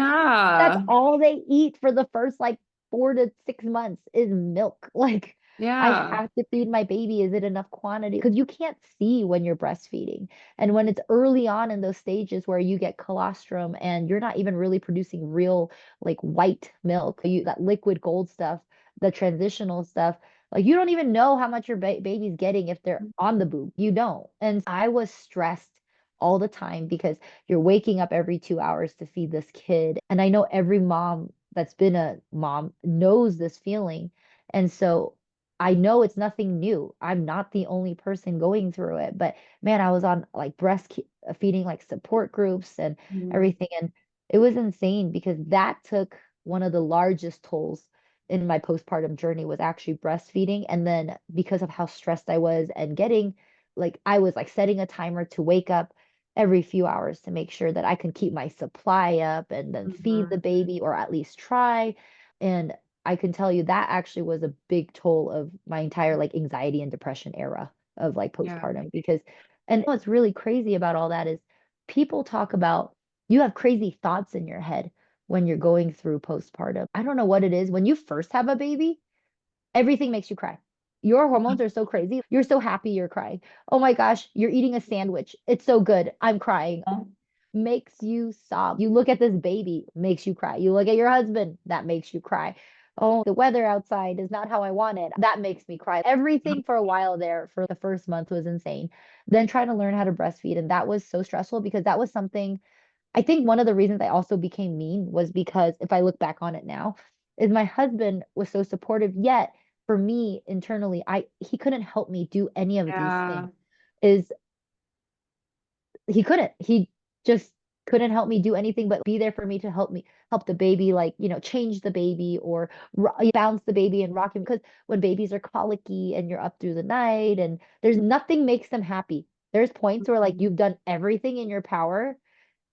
that's Yeah. all they eat for the first like 4 to 6 months is milk. Like I Yeah. have to feed my baby. Is it enough quantity? Because you can't see when you're breastfeeding. And when it's early on in those stages where you get colostrum and you're not even really producing real like white milk, you that liquid gold stuff, the transitional stuff, like you don't even know how much your baby's getting if they're on the boob. You don't. And I was stressed all the time because you're waking up every 2 hours to feed this kid. And I know every mom that's been a mom knows this feeling. And so I know it's nothing new. I'm not the only person going through it. But man, I was on like feeding like support groups and Mm. everything. And it was insane because that took one of the largest tolls in my postpartum journey was actually breastfeeding. And then because of how stressed I was and getting like I was like setting a timer to wake up every few hours to make sure that I can keep my supply up and then feed the Mhm. baby or at least try. And I can tell you that actually was a big toll of my entire like anxiety and depression era of like Yeah. postpartum because and what's really crazy about all that is people talk about you have crazy thoughts in your head when you're going through postpartum. I don't know what it is. When you first have a baby, everything makes you cry. Your hormones are so crazy. You're so happy you're crying. Oh my gosh, you're eating a sandwich. It's so good. I'm crying. Makes you sob. You look at this baby, makes you cry. You look at your husband, that makes you cry. Oh, the weather outside is not how I want it. That makes me cry. Everything for a while there for the first month was insane. Then trying to learn how to breastfeed. And that was so stressful because that was something I think one of the reasons I also became mean was because if I look back on it now, is my husband was so supportive, yet for me internally, I he couldn't help me do any of these Yeah. things. Is he couldn't. He just couldn't help me do anything but be there for me to help the baby, like, change the baby or bounce the baby and rock him. Because when babies are colicky and you're up through the night and there's nothing makes them happy. There's points where like Mhm. you've done everything in your power.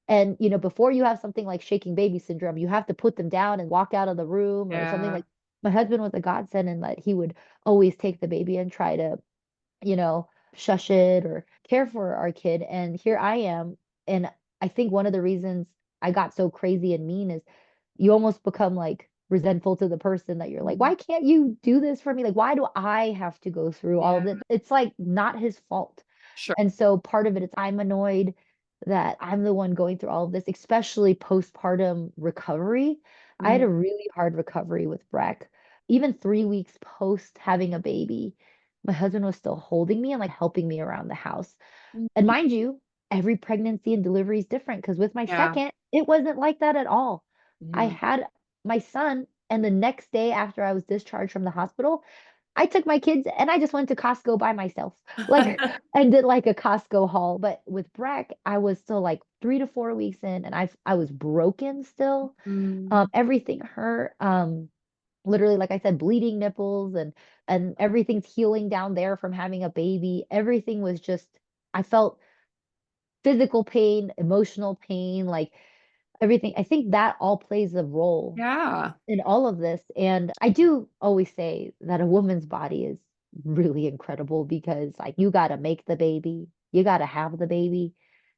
And before you have something like shaking baby syndrome, you have to put them down and walk out of the room or something. Yeah. Like my husband was a godsend in that he would always take the baby and try to you know, shush it or care for our kid. And here I am. And I think one of the reasons I got so crazy and mean is you almost become like resentful to the person that you're like, Mhm. why can't you do this for me? Like, why do I have to go through all of Yeah. it? It's like not his fault. Sure. And so part of it is I'm annoyed that I'm the one going through all of this, especially postpartum recovery. I had Mm. a really hard recovery with Breck. Even 3 weeks post having a baby, my husband was still holding me and like helping me around the house. And Mhm. mind you, every pregnancy and delivery is different because with my Yeah. second, it wasn't like that at all. I Mhm. had my son, and the next day after I was discharged from the hospital, I took my kids and I just went to Costco by myself, like, and did like a Costco haul. But with Breck, I was still like 3 to 4 weeks in, and I was broken still. Mm. Everything hurt. Literally, like I said, bleeding nipples and everything's healing down there from having a baby. Everything was just, I felt physical pain, emotional pain, like everything. I think that all plays a role Yeah. in all of this. And I do always say that a woman's body is really incredible because like you got to make the baby, you got to have the baby,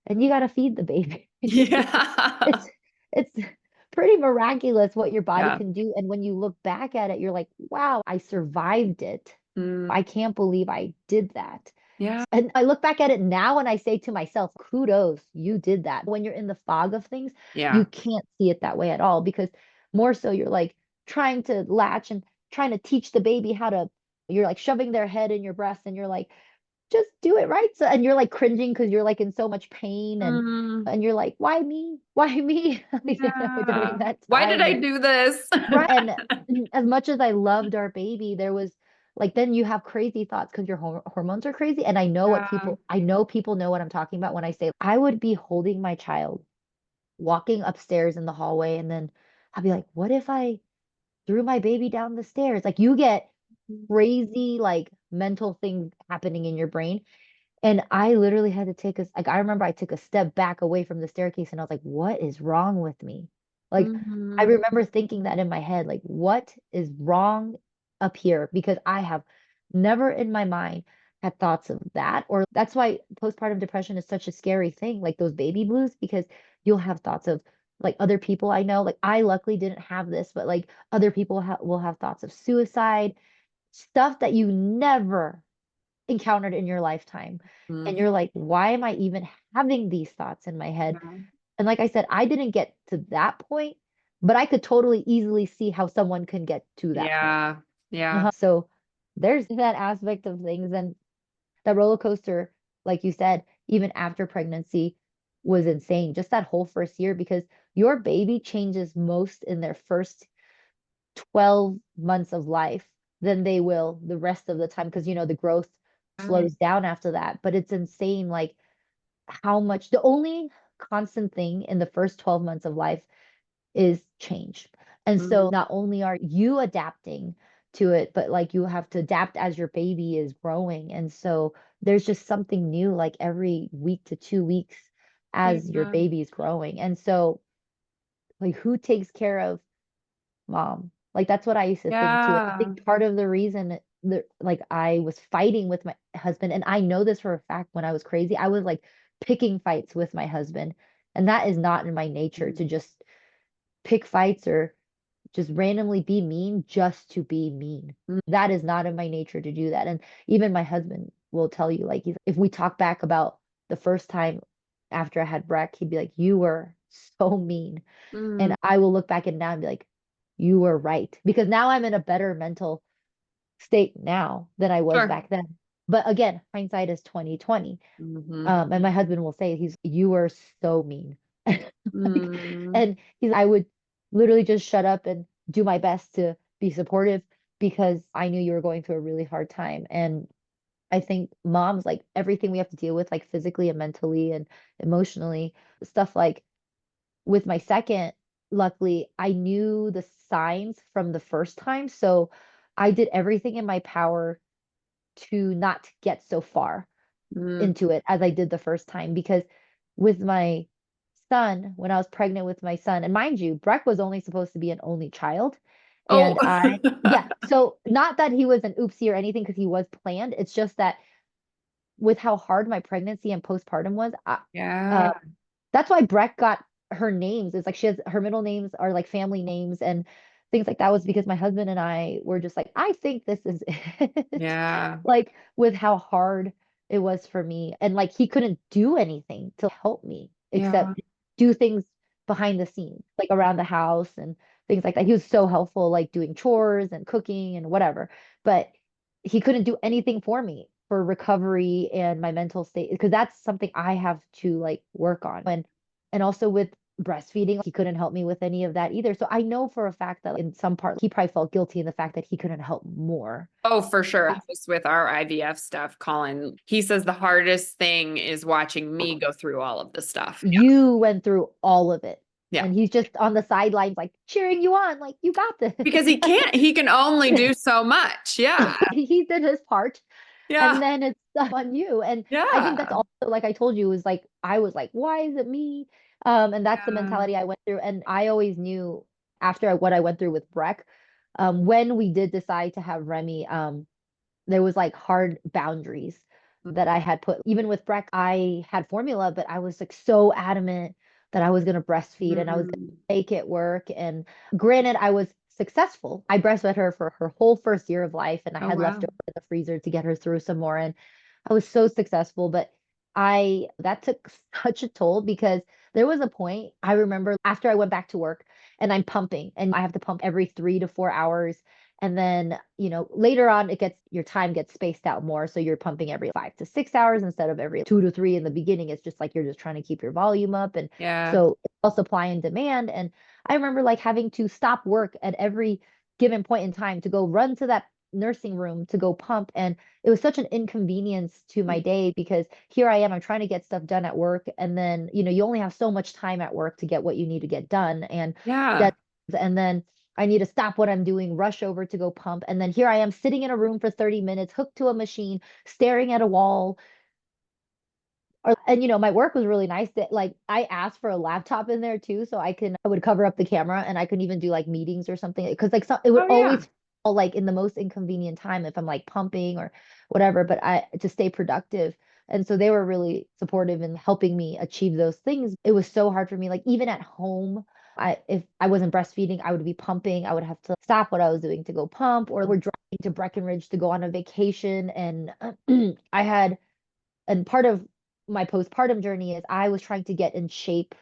and you got to feed the baby. Yeah. It's it's pretty miraculous what your body Yeah. can do. And when you look back at it, you're like, wow, I survived it. Mm. I can't believe I did that. Yeah. And I look back at it now and I say to myself, kudos, you did that. When you're in the fog of things, you Yeah. can't see it that way at all because more so you're like trying to latch and trying to teach the baby how to, you're like shoving their head in your breast and you're like, just do it right. So, and you're like cringing because you're like in so much pain Mm. and you're like, why me? Why me? During Yeah. that Why did time. I And do this? right. And as much as I loved our baby, there was like then you have crazy thoughts because your hormones are crazy. And Yeah. I know people know what I'm talking about when I say I would be holding my child, walking upstairs in the hallway, and then I'll be like, what if I threw my baby down the stairs? Like you get crazy like mental things happening in your brain. And I literally had to take a, like, I remember I took a step back away from the staircase and I was like, what is wrong with me? Like, I Mhm. remember thinking that in my head, like, what is wrong up here? Because I have never in my mind had thoughts of that. Or that's why postpartum depression is such a scary thing, like those baby blues, because you'll have thoughts of like other people I know. Like, I luckily didn't have this, but like other people will have thoughts of suicide, stuff that you never encountered in your lifetime. And Mhm. you're like, why am I even having these thoughts in my head? Yeah. And like I said, I didn't get to that point, but I could totally easily see how someone can get to that point. Yeah. Yeah. So there's that aspect of things. And that roller coaster, like you said, even after pregnancy was insane. Just that whole first year, because your baby changes most in their first 12 months of life than they will the rest of the time because the growth slows down after that. But it's insane like how much the only constant thing in the first 12 months of life is change. And Mhm. so not only are you adapting to it, but like you have to adapt as your baby is growing. And so there's just something new like every week to 2 weeks as your Yeah. baby is growing. And so like who takes care of mom? Like that's what I used to think too. And I Yeah. think part of the reason that like I was fighting with my husband, and I know this for a fact when I was crazy, I was like picking fights with my husband. And that is not in my nature Mm. to just pick fights or just randomly be mean just to be mean. Mm. That is not in my nature to do that. And even my husband will tell you, like, if we talk back about the first time after I had Breck, he'd be like, you were so mean. And Mm. I will look back at it now and be like, you were right. Because now I'm in a better mental state now than I was Sure. back then. But again, hindsight is 2020. Mhm. And my husband will say, you were so mean. Like, Mm. and I would literally just shut up and do my best to be supportive because I knew you were going through a really hard time. And I think moms, like everything we have to deal with, like physically and mentally and emotionally, stuff like with my second, luckily, I knew the signs from the first time. So I did everything in my power to not get so far Mm. into it as I did the first time. Because with my son, when I was pregnant with my son, and mind you, Breck was only supposed to be an only child. Oh, And yeah, so not that he was an oopsie or anything, because he was planned. It's just that with how hard my pregnancy and postpartum was, uh, yeah, that's why Breck got her names. It's like she has her middle names are like family names and things like that, was because my husband and I were just like, I think this is it. yeah, Like with how hard it was for me. And like he couldn't do anything to help me yeah, except do things behind the scenes, like around the house and things like that. He was so helpful, like doing chores and cooking and whatever. But he couldn't do anything for me for recovery and my mental state, because that's something I have to like work on. And also with breastfeeding, he couldn't help me with any of that either. So I know for a fact that in some part he probably felt guilty in the fact that he couldn't help more. Oh, for sure. Just with our IVF stuff, Colin, he says the hardest thing is watching me go through all of the stuff. You went through all of it. Yeah. And he's just on the sidelines, like cheering you on, like, you got this. Because he can only do so much. Yeah. He did his part. And Yeah. then it's on you. And I think that's Yeah. also, like I told you, was like, I was like, why is it me? And that's the Yeah. mentality I went through. And I always knew after what I went through with Breck, when we did decide to have Remy, there was like hard boundaries that I had put. Even with Breck, I had formula, but I was like so adamant that I was going to breastfeed and I was going Mhm. to make it work. And granted, I was successful. I breastfed her for her whole first year of life, and I Oh, had left wow. over in the freezer to get her through some more. And I was so successful, but I that took such a toll, because there was a point I remember after I went back to work and I'm pumping, and I have to pump every 3 to 4 hours. And then, later on, your time gets spaced out more. So you're pumping every 5 to 6 hours instead of every 2 to 3 in the beginning. It's just like you're just trying to keep your volume up. And Yeah. so it's all supply and demand. And I remember like having to stop work at every given point in time to go run to that nursing room to go pump. And it was such an inconvenience to my day, because here I am, I'm trying to get stuff done at work. And then, you only have so much time at work to get what you need to get done. And Yeah. that, and then I need to stop what I'm doing, rush over to go pump. And then here I am sitting in a room for 30 minutes, hooked to a machine, staring at a wall. And my work was really nice that like I asked for a laptop in there too, so I would cover up the camera and I could even do like meetings or something. Because like it would Oh, yeah. always fall like in the most inconvenient time if I'm like pumping or whatever, but I to stay productive. And so they were really supportive in helping me achieve those things. It was so hard for me, like even at home. If I wasn't breastfeeding, I would be pumping. I would have to stop what I was doing to go pump, or we're driving to Breckenridge to go on a vacation. And I had and part of my postpartum journey is I was trying to get in shape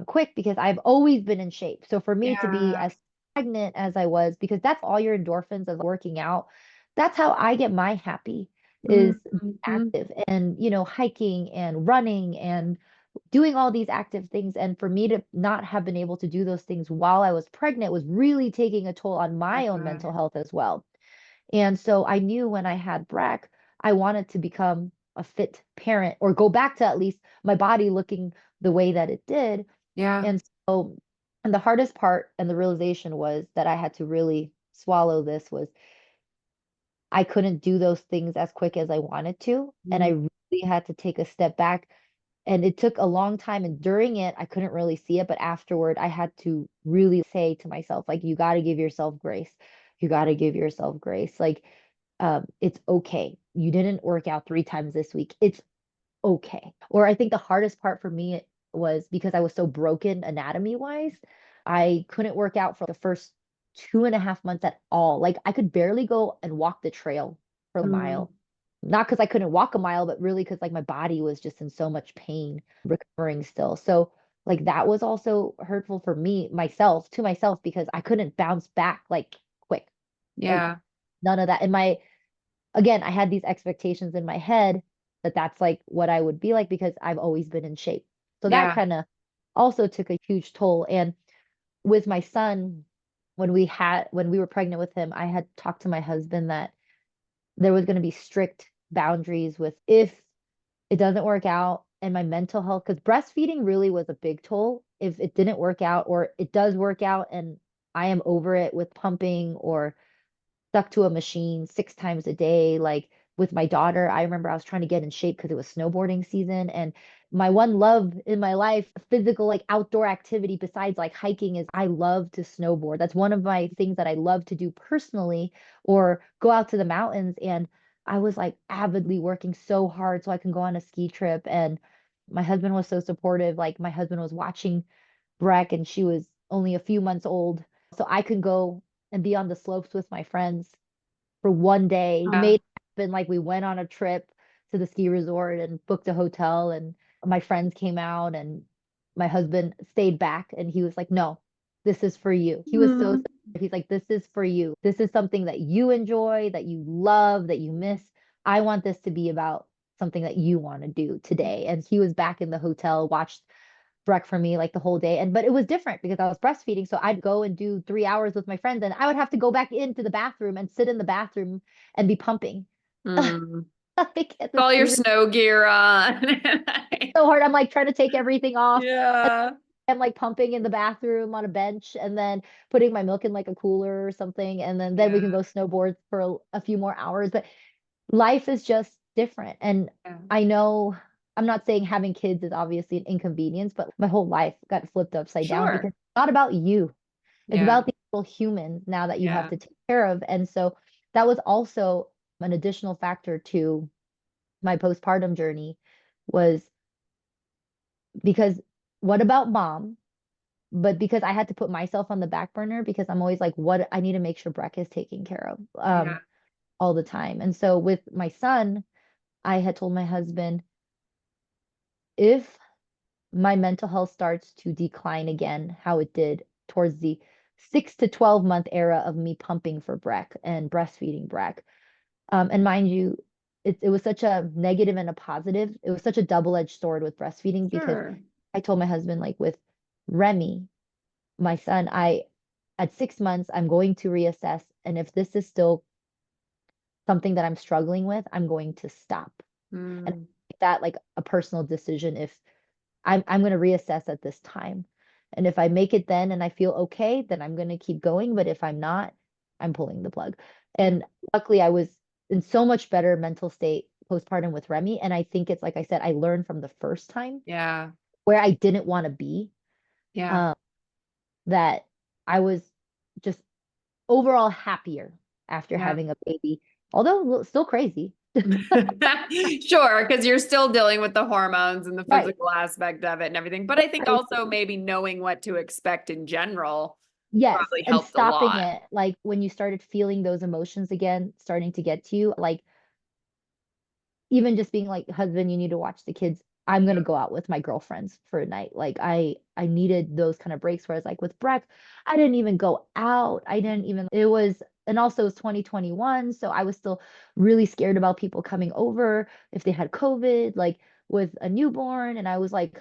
quick, because I've always been in shape. So for me to be Yeah. as pregnant as I was, because that's all your endorphins of working out, that's how I get my happy, is Mhm. active and hiking and running and doing all these active things. And for me to not have been able to do those things while I was pregnant was really taking a toll on my own Yeah. mental health as well. And so I knew when I had Breck, I wanted to become a fit parent, or go back to at least my body looking the way that it did. Yeah. And so, and the hardest part and the realization was that I had to really swallow this was I couldn't do those things as quick as I wanted to. And I Mhm. really had to take a step back. And it took a long time. And during it, I couldn't really see it. But afterward, I had to really say to myself, like, you got to give yourself grace. You got to give yourself grace. Like, it's okay. You didn't work out 3 times this week. It's okay. Or I think the hardest part for me was because I was so broken anatomy wise, I couldn't work out for the first 2.5 months at all. Like I could barely go and walk the trail for a Mm. mile. Not because I couldn't walk a mile, but really because like my body was just in so much pain, recovering still. So like that was also hurtful for me, myself, to myself, because I couldn't bounce back like quick. Like Yeah. none of that. And my again, I had these expectations in my head that that's like what I would be like, because I've always been in shape. So that Yeah. kind of also took a huge toll. And with my son, when we were pregnant with him, I had talked to my husband that there was going to be strict boundaries with, if it doesn't work out, and my mental health, because breastfeeding really was a big toll. If it didn't work out, or it does work out and I am over it with pumping or stuck to a machine 6 times a day. Like with my daughter, I remember I was trying to get in shape because it was snowboarding season. And my one love in my life, physical, like outdoor activity besides like hiking, is I love to snowboard. That's one of my things that I love to do personally, or go out to the mountains. And I was like avidly working so hard so I can go on a ski trip. And my husband was so supportive. Like my husband was watching Breck and she was only a few months old. So I could go and be on the slopes with my friends for one day. Yeah. Made it happen. Like we went on a trip to the ski resort and booked a hotel, and my friends came out, and my husband stayed back and he was like, "No, this is for you." He was so Mm. supportive. He's like, "This is for you. This is something that you enjoy, that you love, that you miss. I want this to be about something that you want to do today." And he was back in the hotel, watched Breck for me like the whole day. And but it was different because I was breastfeeding. So I'd go and do 3 hours with my friends and I would have to go back into the bathroom and sit in the bathroom and be pumping. Mm. Like at the All your ski resort. snow gear on. So hard. I'm like trying to take everything off. Yeah. And like pumping in the bathroom on a bench and then putting my milk in like a cooler or something. And then we can Yeah. go snowboard for a few more hours. But life is just different. And Yeah. I know I'm not saying having kids is obviously an inconvenience, but my whole life got flipped upside down because Sure. it's not about you. It's Yeah. about the little humans now that you have Yeah. to take care of. And so that was also an additional factor to my postpartum journey, was because what about mom? But because I had to put myself on the back burner because I'm always like, what I need to make sure Breck is taken care of Yeah. all the time. And so with my son, I had told my husband, if my mental health starts to decline again, how it did towards the 6 to 12 month era of me pumping for Breck and breastfeeding Breck. And mind you, it was such a negative and a positive. It was such a double-edged sword with breastfeeding because Sure. I told my husband, like with Remy, my son, at 6 months, I'm going to reassess. And if this is still something that I'm struggling with, I'm going to stop. And Mm. that like a personal decision if I'm going to reassess at this time. And if I make it then and I feel okay, then I'm going to keep going. But if I'm not, I'm pulling the plug. Yeah. And luckily, I was in so much better mental state postpartum with Remy. And I think it's like I said, I learned from the first time Yeah. where I didn't want to be, Yeah. um, that I was just overall happier after Yeah. having a baby, although still crazy. Sure, because you're still dealing with the hormones and the Right. physical aspect of it and everything. But I think also maybe knowing what to expect in general Yes, probably and helped a stopping lot. it, like when you started feeling those emotions again, starting to get to you, like even just being like, husband, you need to watch the kids. I'm gonna go out with my girlfriends for a night. Like I needed those kind of breaks. Whereas like with Breck, I didn't even go out. I didn't even. It was, and also it was 2021, so I was still really scared about people coming over if they had COVID, like with a newborn, and I was like,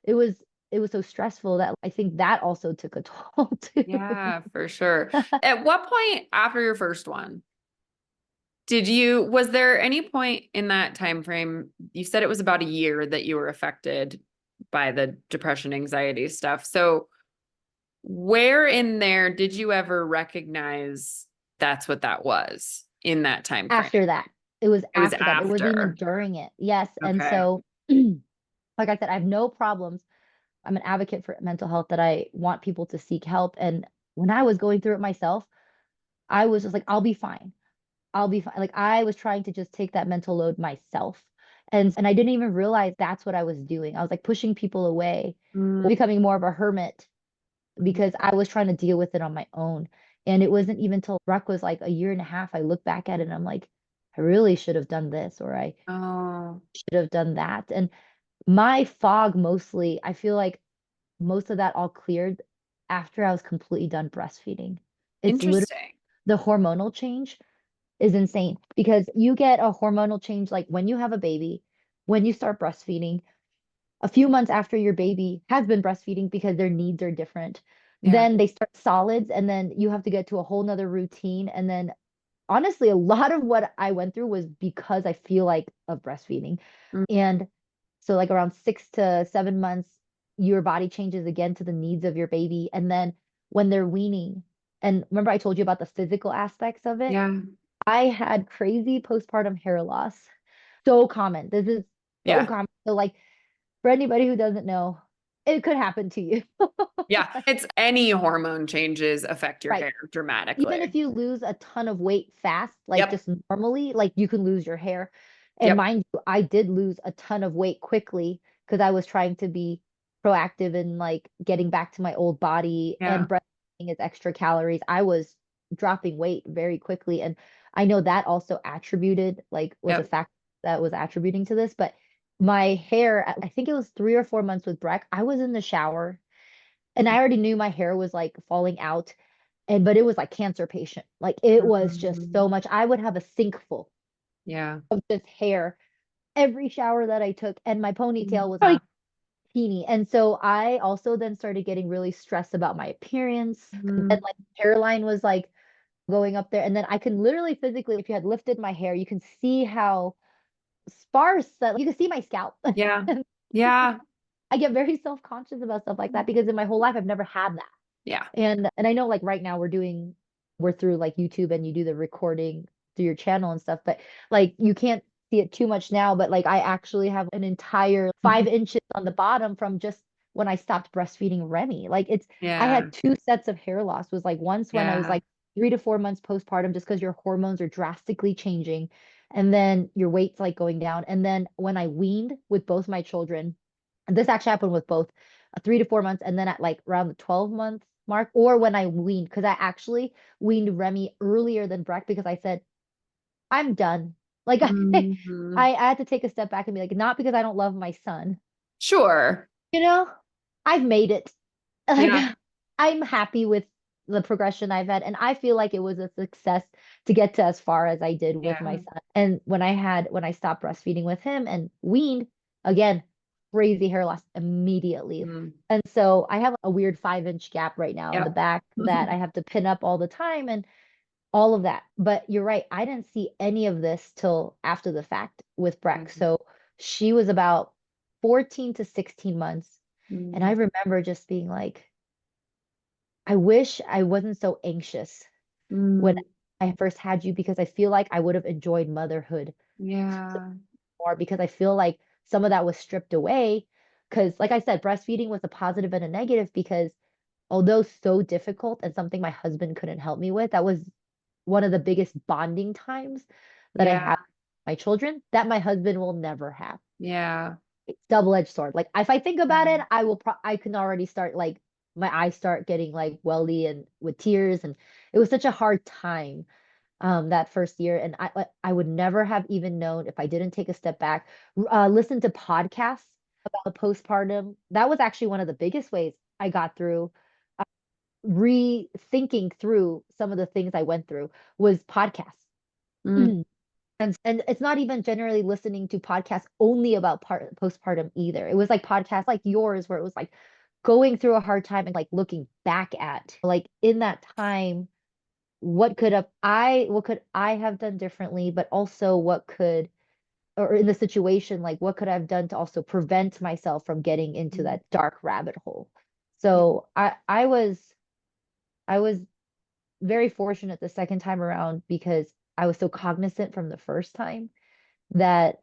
it was it was so stressful that I think that also took a toll too. Yeah, for sure. At what point after your first one was there any point in that time frame, you said it was about a year that you were affected by the depression, anxiety stuff. So where in there did you ever recognize that's what that was in that time frame? After that. It was It was after that. It wasn't even after. during it. Yes. And Okay. so, like I said, I have no problems. I'm an advocate for mental health, that I want people to seek help. And when I was going through it myself, I was just like, I'll be fine. I'll be fine. Like I was trying to just take that mental load myself. And I didn't even realize that's what I was doing. I was like pushing people away, Mm. becoming more of a hermit Mhm. because I was trying to deal with it on my own. And it wasn't even till Breck was like a year and a half, I look back at it and I'm like, I really should have done this, or I Oh, should have done that. And my fog mostly, I feel like most of that all cleared after I was completely done breastfeeding. It's literally interesting. the hormonal change is insane because you get a hormonal change like when you have a baby, when you start breastfeeding, a few months after your baby has been breastfeeding because their needs are different. Yeah. Then they start solids, and then you have to get to a whole nother routine. And then honestly, a lot of what I went through was because I feel like of breastfeeding. Mm. And So like around 6 to 7 months, your body changes again to the needs of your baby. And then when they're weaning, and remember I told you about the physical aspects of it? Yeah. I had crazy postpartum hair loss. So common. This is so Yeah. common. So like for anybody who doesn't know, it could happen to you. Yeah. It's any hormone changes affect your Right. hair Even if dramatically. you lose a ton of weight fast, like Yep. just normally, like you can lose your hair. And Yep. mind you, I did lose a ton of weight quickly because I was trying to be proactive in like getting back to my old body Yeah. and breastfeeding is extra calories. I was dropping weight very quickly. And I know that also attributed, like, was a Yep. fact that was attributing to this. But my hair, I think it was 3 or 4 months with Breck, I was in the shower and I already knew my hair was like falling out and but it was like cancer patient. Like it was just Mhm. so much. I would have a sink full Yeah. of this hair every shower that I took, and my ponytail was Yeah. like teeny. And so I also then started getting really stressed about my appearance. And then Mhm. like hairline was like going up there. And then I can literally physically, if you had lifted my hair, you can see how sparse that you can see my scalp. Yeah. And Yeah. I get very self-conscious about stuff like that because in my whole life I've never had that. Yeah. And I know like right now we're through like YouTube and you do the recording through your channel and stuff, but like you can't see it too much now, but like I actually have an entire 5 inches on the bottom from just when I stopped breastfeeding Remy. Like I Yeah. had 2 sets of hair loss. Was like once when I was Yeah. like 3 to 4 months postpartum, just because your hormones are drastically changing, and then your weight's like going down. And then when I weaned with both my children, and this actually happened with both 3 to 4 months, and then at like around the 12 month mark, or when I weaned, because I actually weaned Remy earlier than Breck because I said, I'm done. Like Mhm. I had to take a step back and be like, not because I don't love my son, Sure. you know, I've made it. Like Yeah. I'm happy with the progression I've had, and I feel like it was a success to get to as far as I did with my Yeah. son. And when I stopped breastfeeding with him and weaned, again, crazy hair loss immediately. Mm. And so I have a weird 5 inch gap right now in the Yep. back that I have to pin up all the time and all of that. But you're right, I didn't see any of this till after the fact with Breck. So she was about 14 to 16 months. And I Mm. remember just being like, I wish I wasn't so anxious when Mm. I first had you because I feel like I would have enjoyed motherhood Yeah. more because I feel like some of that was stripped away. Because, like I said, breastfeeding was a positive and a negative because although so difficult and something my husband couldn't help me with, that was one of the biggest bonding times that I Yeah. have with my children that my husband will never have. Yeah. It's double-edged sword. Like if I think about it, Mm. I can already start like my eyes start getting like welly and with tears, and it was such a hard time that first year, and I would never have even known if I didn't take a step back, listen to podcasts about the postpartum. That was actually one of the biggest ways I got through rethinking through some of the things I went through was podcasts. Mm. And it's not even generally listening to podcasts only about postpartum either. It was like podcasts like yours where it was like going through a hard time and like looking back at like in that time what could I have done differently, but also what could or in the situation like what could I have done to also prevent myself from getting into Mm. that dark rabbit hole. Yeah. So I was very fortunate the second time around because I was so cognizant from the first time that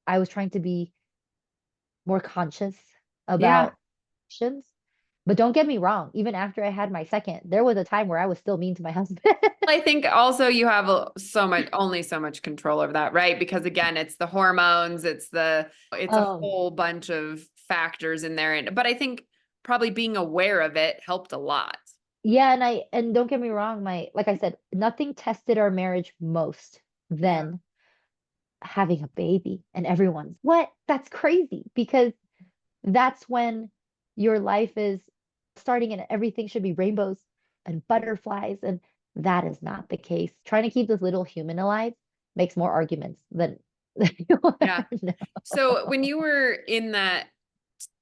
I was trying to be more conscious Yeah. about actions. But don't get me wrong, even after I had my second, there was a time where I was still mean to my husband. I think also you have so much, only so much control over that, right? Because again, it's the hormones, it's a Um, whole bunch of factors in there. But I think probably being aware of it helped a lot. yeah, and don't get me wrong, my like I said, nothing tested our marriage most Yeah. than having a baby. And everyone's, what? That's crazy because that's when your life is starting and everything should be rainbows and butterflies. And that is not the case. Trying to keep this little human alive makes more arguments than, than you'll Yeah. ever know. So when you were in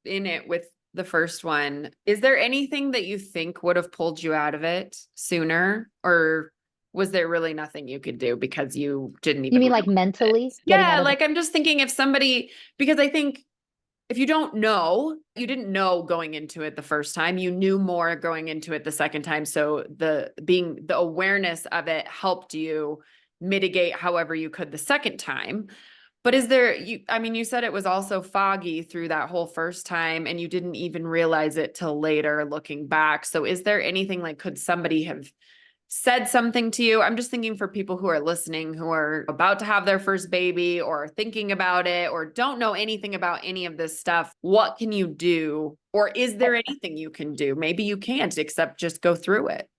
it with the first one, is there anything that you think would have pulled you out of it sooner? Or was there really nothing you could do because you didn't You even mean like realize it? mentally getting Yeah, out of like I'm just thinking if somebody, because I think if you don't know, you didn't know going into it the first time, you knew more going into it the second time. So the awareness of it helped you mitigate however you could the second time. But is there you I mean, you said it was also foggy through that whole first time and you didn't even realize it till later looking back. So is there anything like could somebody have said something to you? I'm just thinking for people who are listening, who are about to have their first baby or are thinking about it or don't know anything about any of this stuff. What can you do? Or is there it. anything you can do? Maybe you can't except just go through it.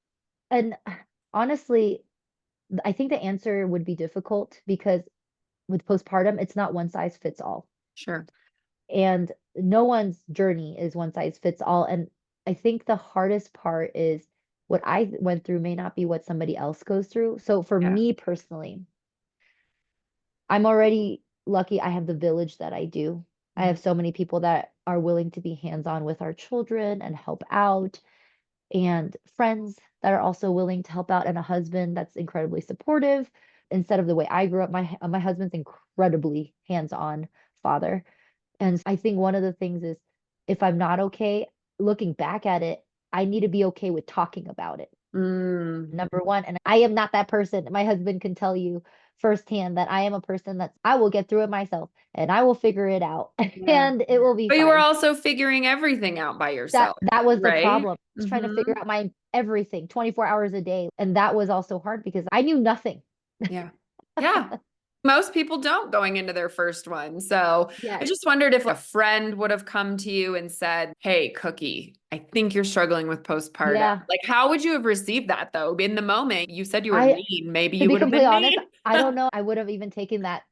And honestly, I think the answer would be difficult because with postpartum, it's not one size fits all. Sure. And no one's journey is one size fits all. And I think the hardest part is what I went through may not be what somebody else goes through. So for Yeah. me personally, I'm already lucky I have the village that I do. I Mhm. have so many people that are willing to be hands-on with our children and help out, and friends that are also willing to help out, and a husband that's incredibly supportive instead of the way I grew up. My husband's incredibly hands-on father. And I think one of the things is if I'm not okay, looking back at it, I need to be okay with talking about it. Mm, Number one. And I am not that person. My husband can tell you firsthand that I am a person that I will get through it myself and I will figure it out yeah. and it will be But you were fine. also figuring everything out by That yourself, that was the right? problem. I was trying to Mm-hmm. figure out my everything 24 hours a day. And that was also hard because I knew nothing. Yeah. Yeah. Most people don't going into their first one. So I Yes. just wondered if a friend would have come to you and said, "Hey, Cookie, I think you're struggling with postpartum." Yeah. Like, how would you have received that though? In the moment, you said you were I, mean. Maybe to you be would have completely been honest, mean. I don't know. I would have even taken that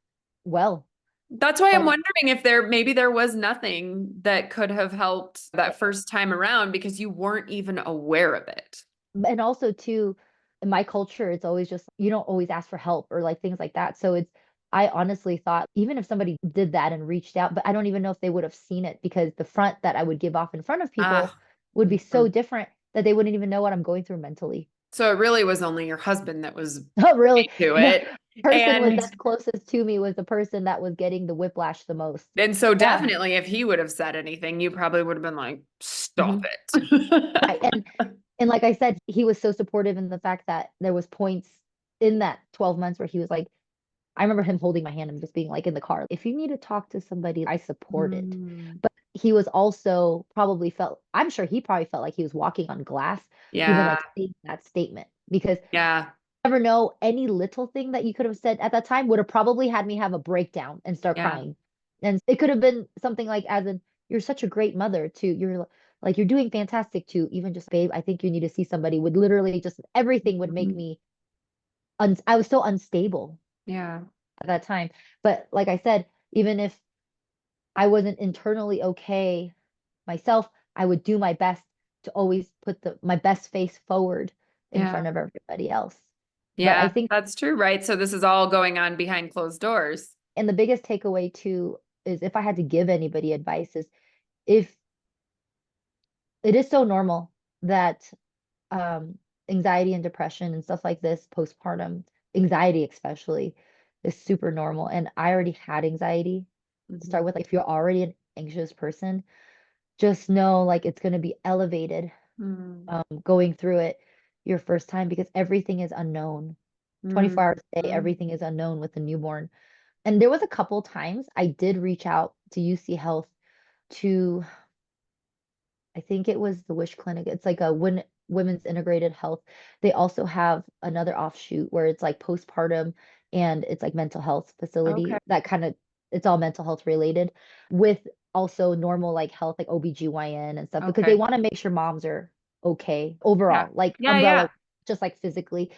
well. That's why I'm And wondering if maybe there was nothing that could have helped that first time around because you weren't even aware of it. and also too, in my culture, it's always just you don't always ask for help or like things like that. So it's I honestly thought even if somebody did that and reached out, but I don't even know if they would have seen it because the front that I would give off in front of people Ah. would be so Mhm. different that they wouldn't even know what I'm going through mentally. So it really was only your husband that was Oh, really? into The it. person was And that's closest to me was the person that was getting the whiplash the most. and so Yeah. definitely if he would have said anything, you probably would have been like, stop Mhm. it. Right. And like I said, he was so supportive in the fact that there was points in that 12 months where he was like, I remember him holding my hand and just being like in the car, if you need to talk to somebody, I support it. Mm, But he was also probably felt, I'm sure he probably felt like he was walking on glass, even yeah, like saying that statement, because yeah, you never know any little thing that you could have said at that time would have probably had me have a breakdown and start yeah, crying. And it could have been something like, as in, you're such a great mother to, you're like, you're doing fantastic to even just, babe, I think you need to see somebody would literally just, everything would make mhm, me, I was so unstable yeah, at that time. But like I said, even if I wasn't internally okay myself, I would do my best to always put my best face forward in yeah, front of everybody else. But I yeah. think, That's true, right? So this is all going on behind closed doors. and the biggest takeaway too is if I had to give anybody advice is if it is so normal that um anxiety and depression and stuff like this, postpartum anxiety especially, is super normal. And I already had anxiety to start Mhm. with. Like if you're already an anxious person, just know like it's going to be elevated Mm, going through it your first time because everything is unknown. 24 mm, hours a day, mm. everything is unknown with a newborn. And there was a couple times I did reach out to UC Health to, I think it was the Wish Clinic. It's like a women's integrated health. They also have another offshoot where it's like postpartum and it's like mental health Okay. facility that kind of it's all mental health related with also normal like health like OBGYN and stuff because they Okay. want to make sure moms are okay Yeah. overall, like Yeah, umbrella, yeah. just like physically.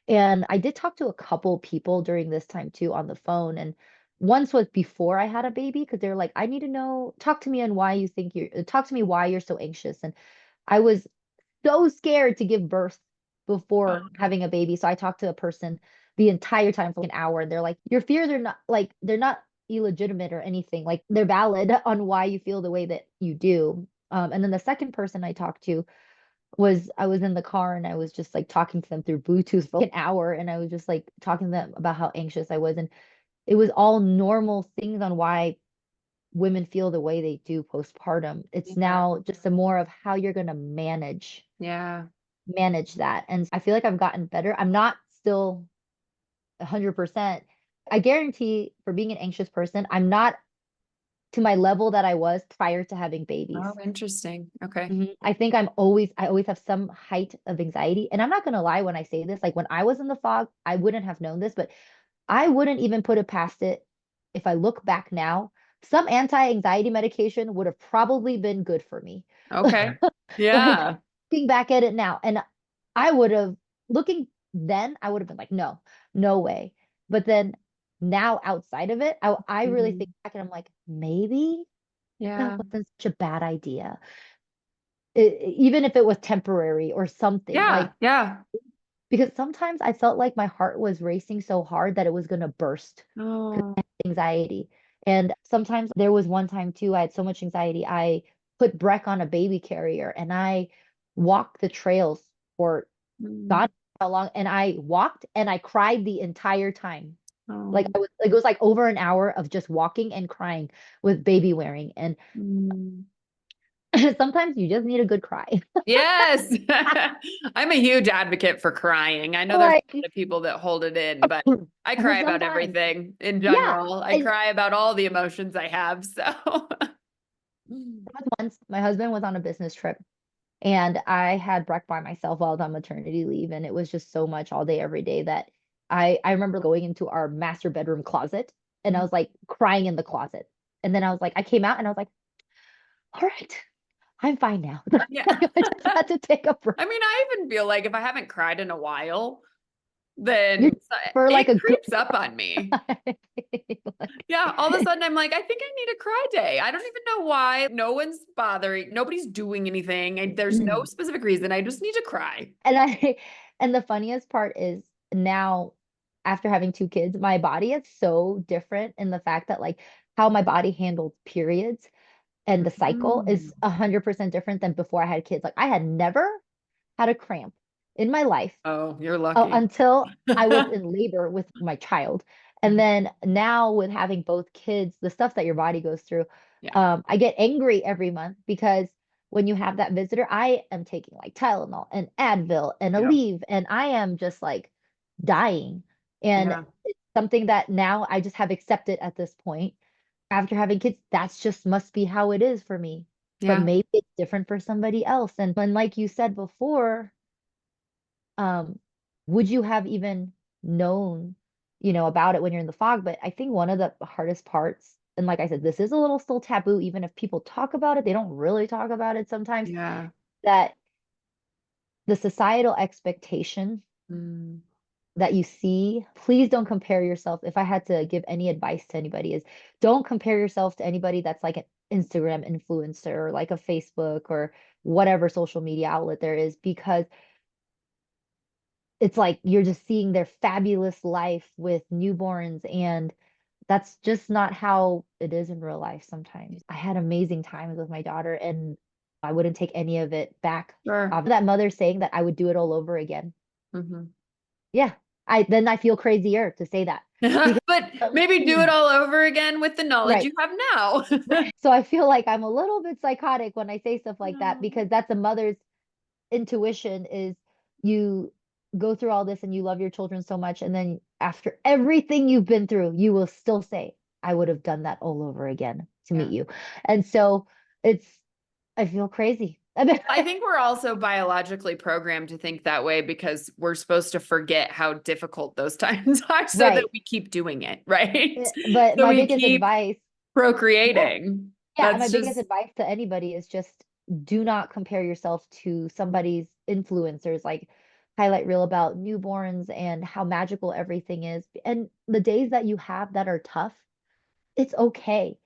And I did talk to a couple people during this time too on the phone. And once was before I had a baby because they're like, I need to know, talk to me on why you think talk to me why you're so anxious. And I was so scared to give birth before having a baby. So I talked to a person the entire time for like an hour. And they're like, your fears are not like, they're not illegitimate or anything. Like they're valid on why you feel the way that you do. And then the second person I talked to, I was in the car and I was just like talking to them through Bluetooth for like an hour, and I was just like talking to them about how anxious I was, and it was all normal things on why women feel the way they do postpartum. It's Yeah. now just a more of how you're going to Yeah. manage that. And I feel like I've gotten better. I'm not still 100%. I guarantee for being an anxious person, I'm not to my level that I was prior to having babies. Oh, interesting. Okay. I think I always have some height of anxiety. And I'm not going to lie when I say this, like when I was in the fog, I wouldn't have known this, but I wouldn't even put it past it if I look back now. Some anti-anxiety medication would have probably been good for me. Okay. Like Yeah. looking back at it now. And I would have, looking then, I would have been like, no, no way. But then now outside of it, I really think Mhm. back and I'm like, maybe that Yeah. wasn't such a bad idea. Even if it was temporary or something, like, Yeah. Yeah. because sometimes I felt like my heart was racing so hard that it was going to burst because Oh. I had anxiety. And sometimes there was one time too, I had so much anxiety. I put Breck on a baby carrier and I walked the trails for Mm. God how long. And I walked and I cried the entire time. Like Oh. I was, like it was like over an hour of just walking and crying with baby wearing. And Mm. sometimes you just need a good cry. Yes. I'm a huge advocate for crying. I know there's a Like, lot of people that hold it in, but I but cry about sometimes, everything in yeah. general. I And cry about all the emotions I have. So, there was once my husband was on a business trip and I had Breck by myself while I was on maternity leave. And it was just so much all day, every day that I remember going into our master bedroom closet and I was like crying in the closet. And then I was like, I came out and I was like, all right, I'm fine now. yeah. Like, I just had to take a break. I mean, I even feel like if I haven't cried in a while, You're then for it like a good creeps up on me. cry. Like, Yeah, all of a sudden I'm like, I think I need a cry day. I don't even know why. No one's bothering, nobody's doing anything. There's no mm. specific reason. I just need to cry. And I and the funniest part is now after having two kids, my body is so different in the fact that like how my body handles periods and the cycle Mm. is 100% different than before I had kids. Like I had never had a cramp in my life Oh, you're lucky. until I was in labor with my child. And then now with having both kids, the stuff that your body goes through, Yeah. I get angry every month because when you have that visitor, I am taking like Tylenol and Advil and Yeah. Aleve, and I am just like dying. And Yeah. it's something that now I just have accepted at this point. After having kids, that's just must be how it is for me. But Yeah. maybe it's different for somebody else. And when, like you said before, um, would you have even known, about it when you're in the fog? But I think one of the hardest parts, and like I said, this is a little still taboo, even if people talk about it, they don't really talk about it sometimes, Yeah. that the societal expectation Mm. that you see, please don't compare yourself. If I had to give any advice to anybody, is don't compare yourself to anybody that's like an Instagram influencer or like a Facebook or whatever social media outlet there is, because it's like you're just seeing their fabulous life with newborns, and that's just not how it is in real life sometimes. I had amazing times with my daughter and I wouldn't take any of it back. Sure. That mother saying that I would do it all over again. Hmm. Yeah. I feel crazier to say that because But maybe do it all over again with the knowledge right. you have now. So I feel like I'm a little bit psychotic when I say stuff like that No. because that's a mother's intuition is you go through all this and you love your children so much, and then after everything you've been through you will still say I would have done that all over again to meet Yeah. you. And so it's I feel crazy. I mean, I think we're also biologically programmed to think that way because we're supposed to forget how difficult those times are so that right. we keep doing it, right? But So my we biggest keep advice, yeah, procreating. yeah, my That's biggest just, advice to anybody is just do not compare yourself to somebody's influencers like highlight reel about newborns and how magical everything is. And the days that you have that are tough, it's okay.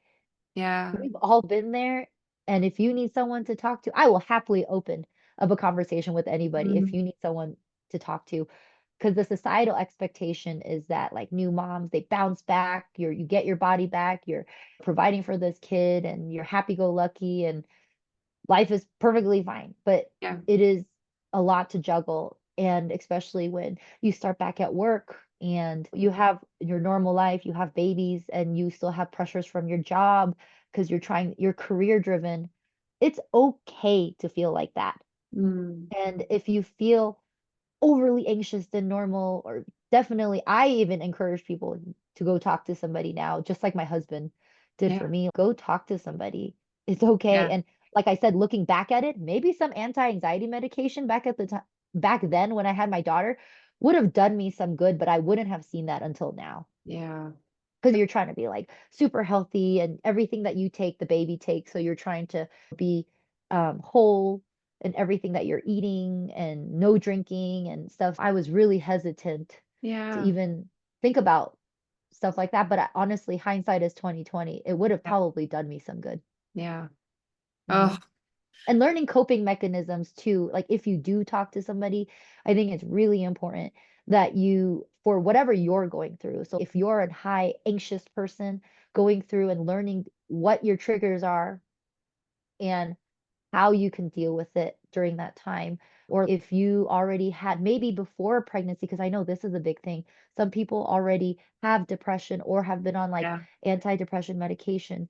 yeah. We've all been there. And if you need someone to talk to, I will happily open up a conversation with anybody if Mm, you need someone to talk to. Because the societal expectation is that like new moms, they bounce back, you get your body back, you're providing for this kid and you're happy go lucky and life is perfectly fine. But yeah. it is a lot to juggle. And especially when you start back at work and you have your normal life, you have babies, and you still have pressures from your job because you're career driven. It's okay to feel like that. Mm. And if you feel overly anxious than normal, or definitely, I even encourage people to go talk to somebody now, just like my husband did for Yeah. me. Go talk to somebody. It's okay. Yeah. And like I said, looking back at it, maybe some anti-anxiety medication back at the time, back then when I had my daughter, would have done me some good, but I wouldn't have seen that until now. Yeah. Because you're trying to be like super healthy and everything that you take, the baby takes. So you're trying to be whole in everything that you're eating and no drinking and stuff. I was really hesitant to Yeah. even think about stuff like that. But honestly, hindsight is 2020. It would have Yeah. probably done me some good. Yeah. Hmm. Oh, And learning coping mechanisms too. Like if you do talk to somebody, I think it's really important that you, for whatever you're going through. So if you're a high anxious person, going through and learning what your triggers are and how you can deal with it during that time. Or if you already had maybe before pregnancy, because I know this is a big thing. Some people already have depression or have been on like yeah. antidepressant medication.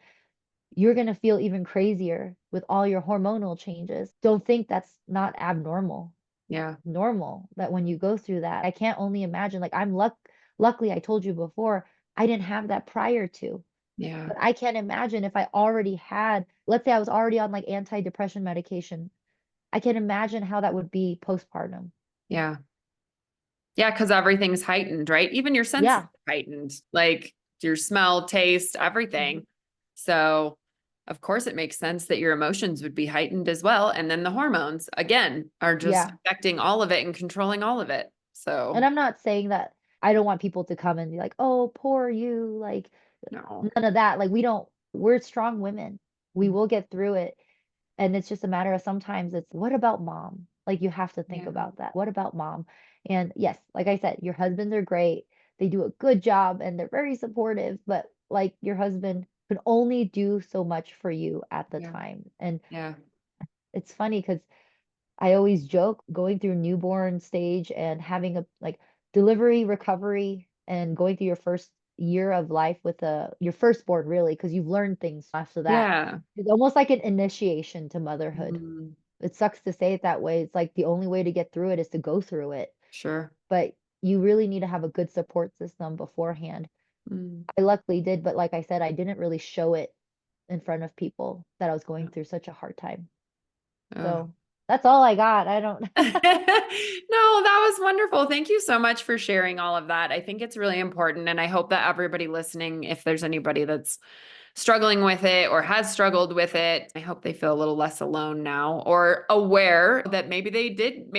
You're going to feel even crazier with all your hormonal changes. Don't think that's not abnormal. Yeah. Normal that when you go through that. I can't only imagine, like luckily I told you before, I didn't have that prior to. Yeah. But I can't imagine if I already had, let's say I was already on like antidepressant medication. I can imagine how that would be postpartum. Yeah. Yeah, because everything's heightened, right? Even your senses Yeah. are heightened, like your smell, taste, Mhm. everything. So, of course, it makes sense that your emotions would be heightened as well. And then the hormones, again, are just Yeah. affecting all of it and controlling all of it. And So, I'm not saying that I don't want people to come and be like, "Oh, poor you." Like no. none of that. Like we're strong women. We Mm. will get through it. And it's just a matter of sometimes it's what about mom? Like you have to think Yeah. about that. What about mom? And yes, like I said, your husbands are great. They do a good job and they're very supportive, but like your husband can only do so much for you at the Yeah. time. And Yeah. it's funny because I always joke going through newborn stage and having a like delivery, recovery, and going through your first year of life with your firstborn, really, because you've learned things after that. Yeah. It's almost like an initiation to motherhood. Mm, It sucks to say it that way. It's like the only way to get through it is to go through it. sure. But you really need to have a good support system beforehand. Mm, I luckily did, but like I said, I didn't really show it in front of people that I was yeah. going through such a hard time. Oh. So that's all I got. I don't. No, that was wonderful. Thank you so much for sharing all of that. I think it's really important. And I hope that everybody listening, if there's anybody that's struggling with it or has struggled with it, I hope they feel a little less alone now or aware that maybe they did,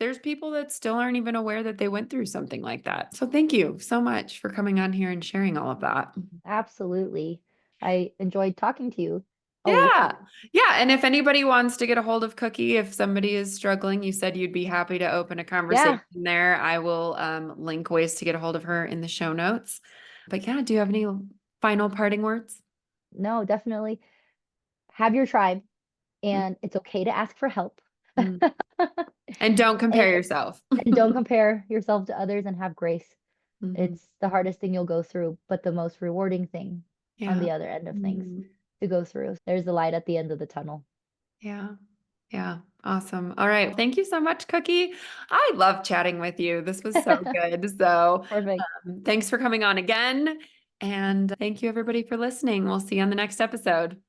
there's people that still aren't even aware that they went through something like that. So thank you so much for coming on here and sharing all of that. Absolutely. I enjoyed talking to you always. Yeah. Yeah. And if anybody wants to get a hold of Cookie, if somebody is struggling, you said you'd be happy to open a conversation Yeah, there. I will link ways to get a hold of her in the show notes. But yeah, do you have any final parting words? no, definitely have your tribe and it's okay to ask for help. Mm-hmm. And don't And, compare yourself. and don't compare yourself to others and have grace. Hmm. It's the hardest thing you'll go through, but the most rewarding thing on Yeah. the other end of things Mm. to go through. There's the light at the end of the tunnel. Yeah. Yeah. Awesome. All right. Thank you so much, Cookie. I love chatting with you. This was so good. So Perfect. thanks for coming on again. And thank you, everybody, for listening. We'll see you on the next episode.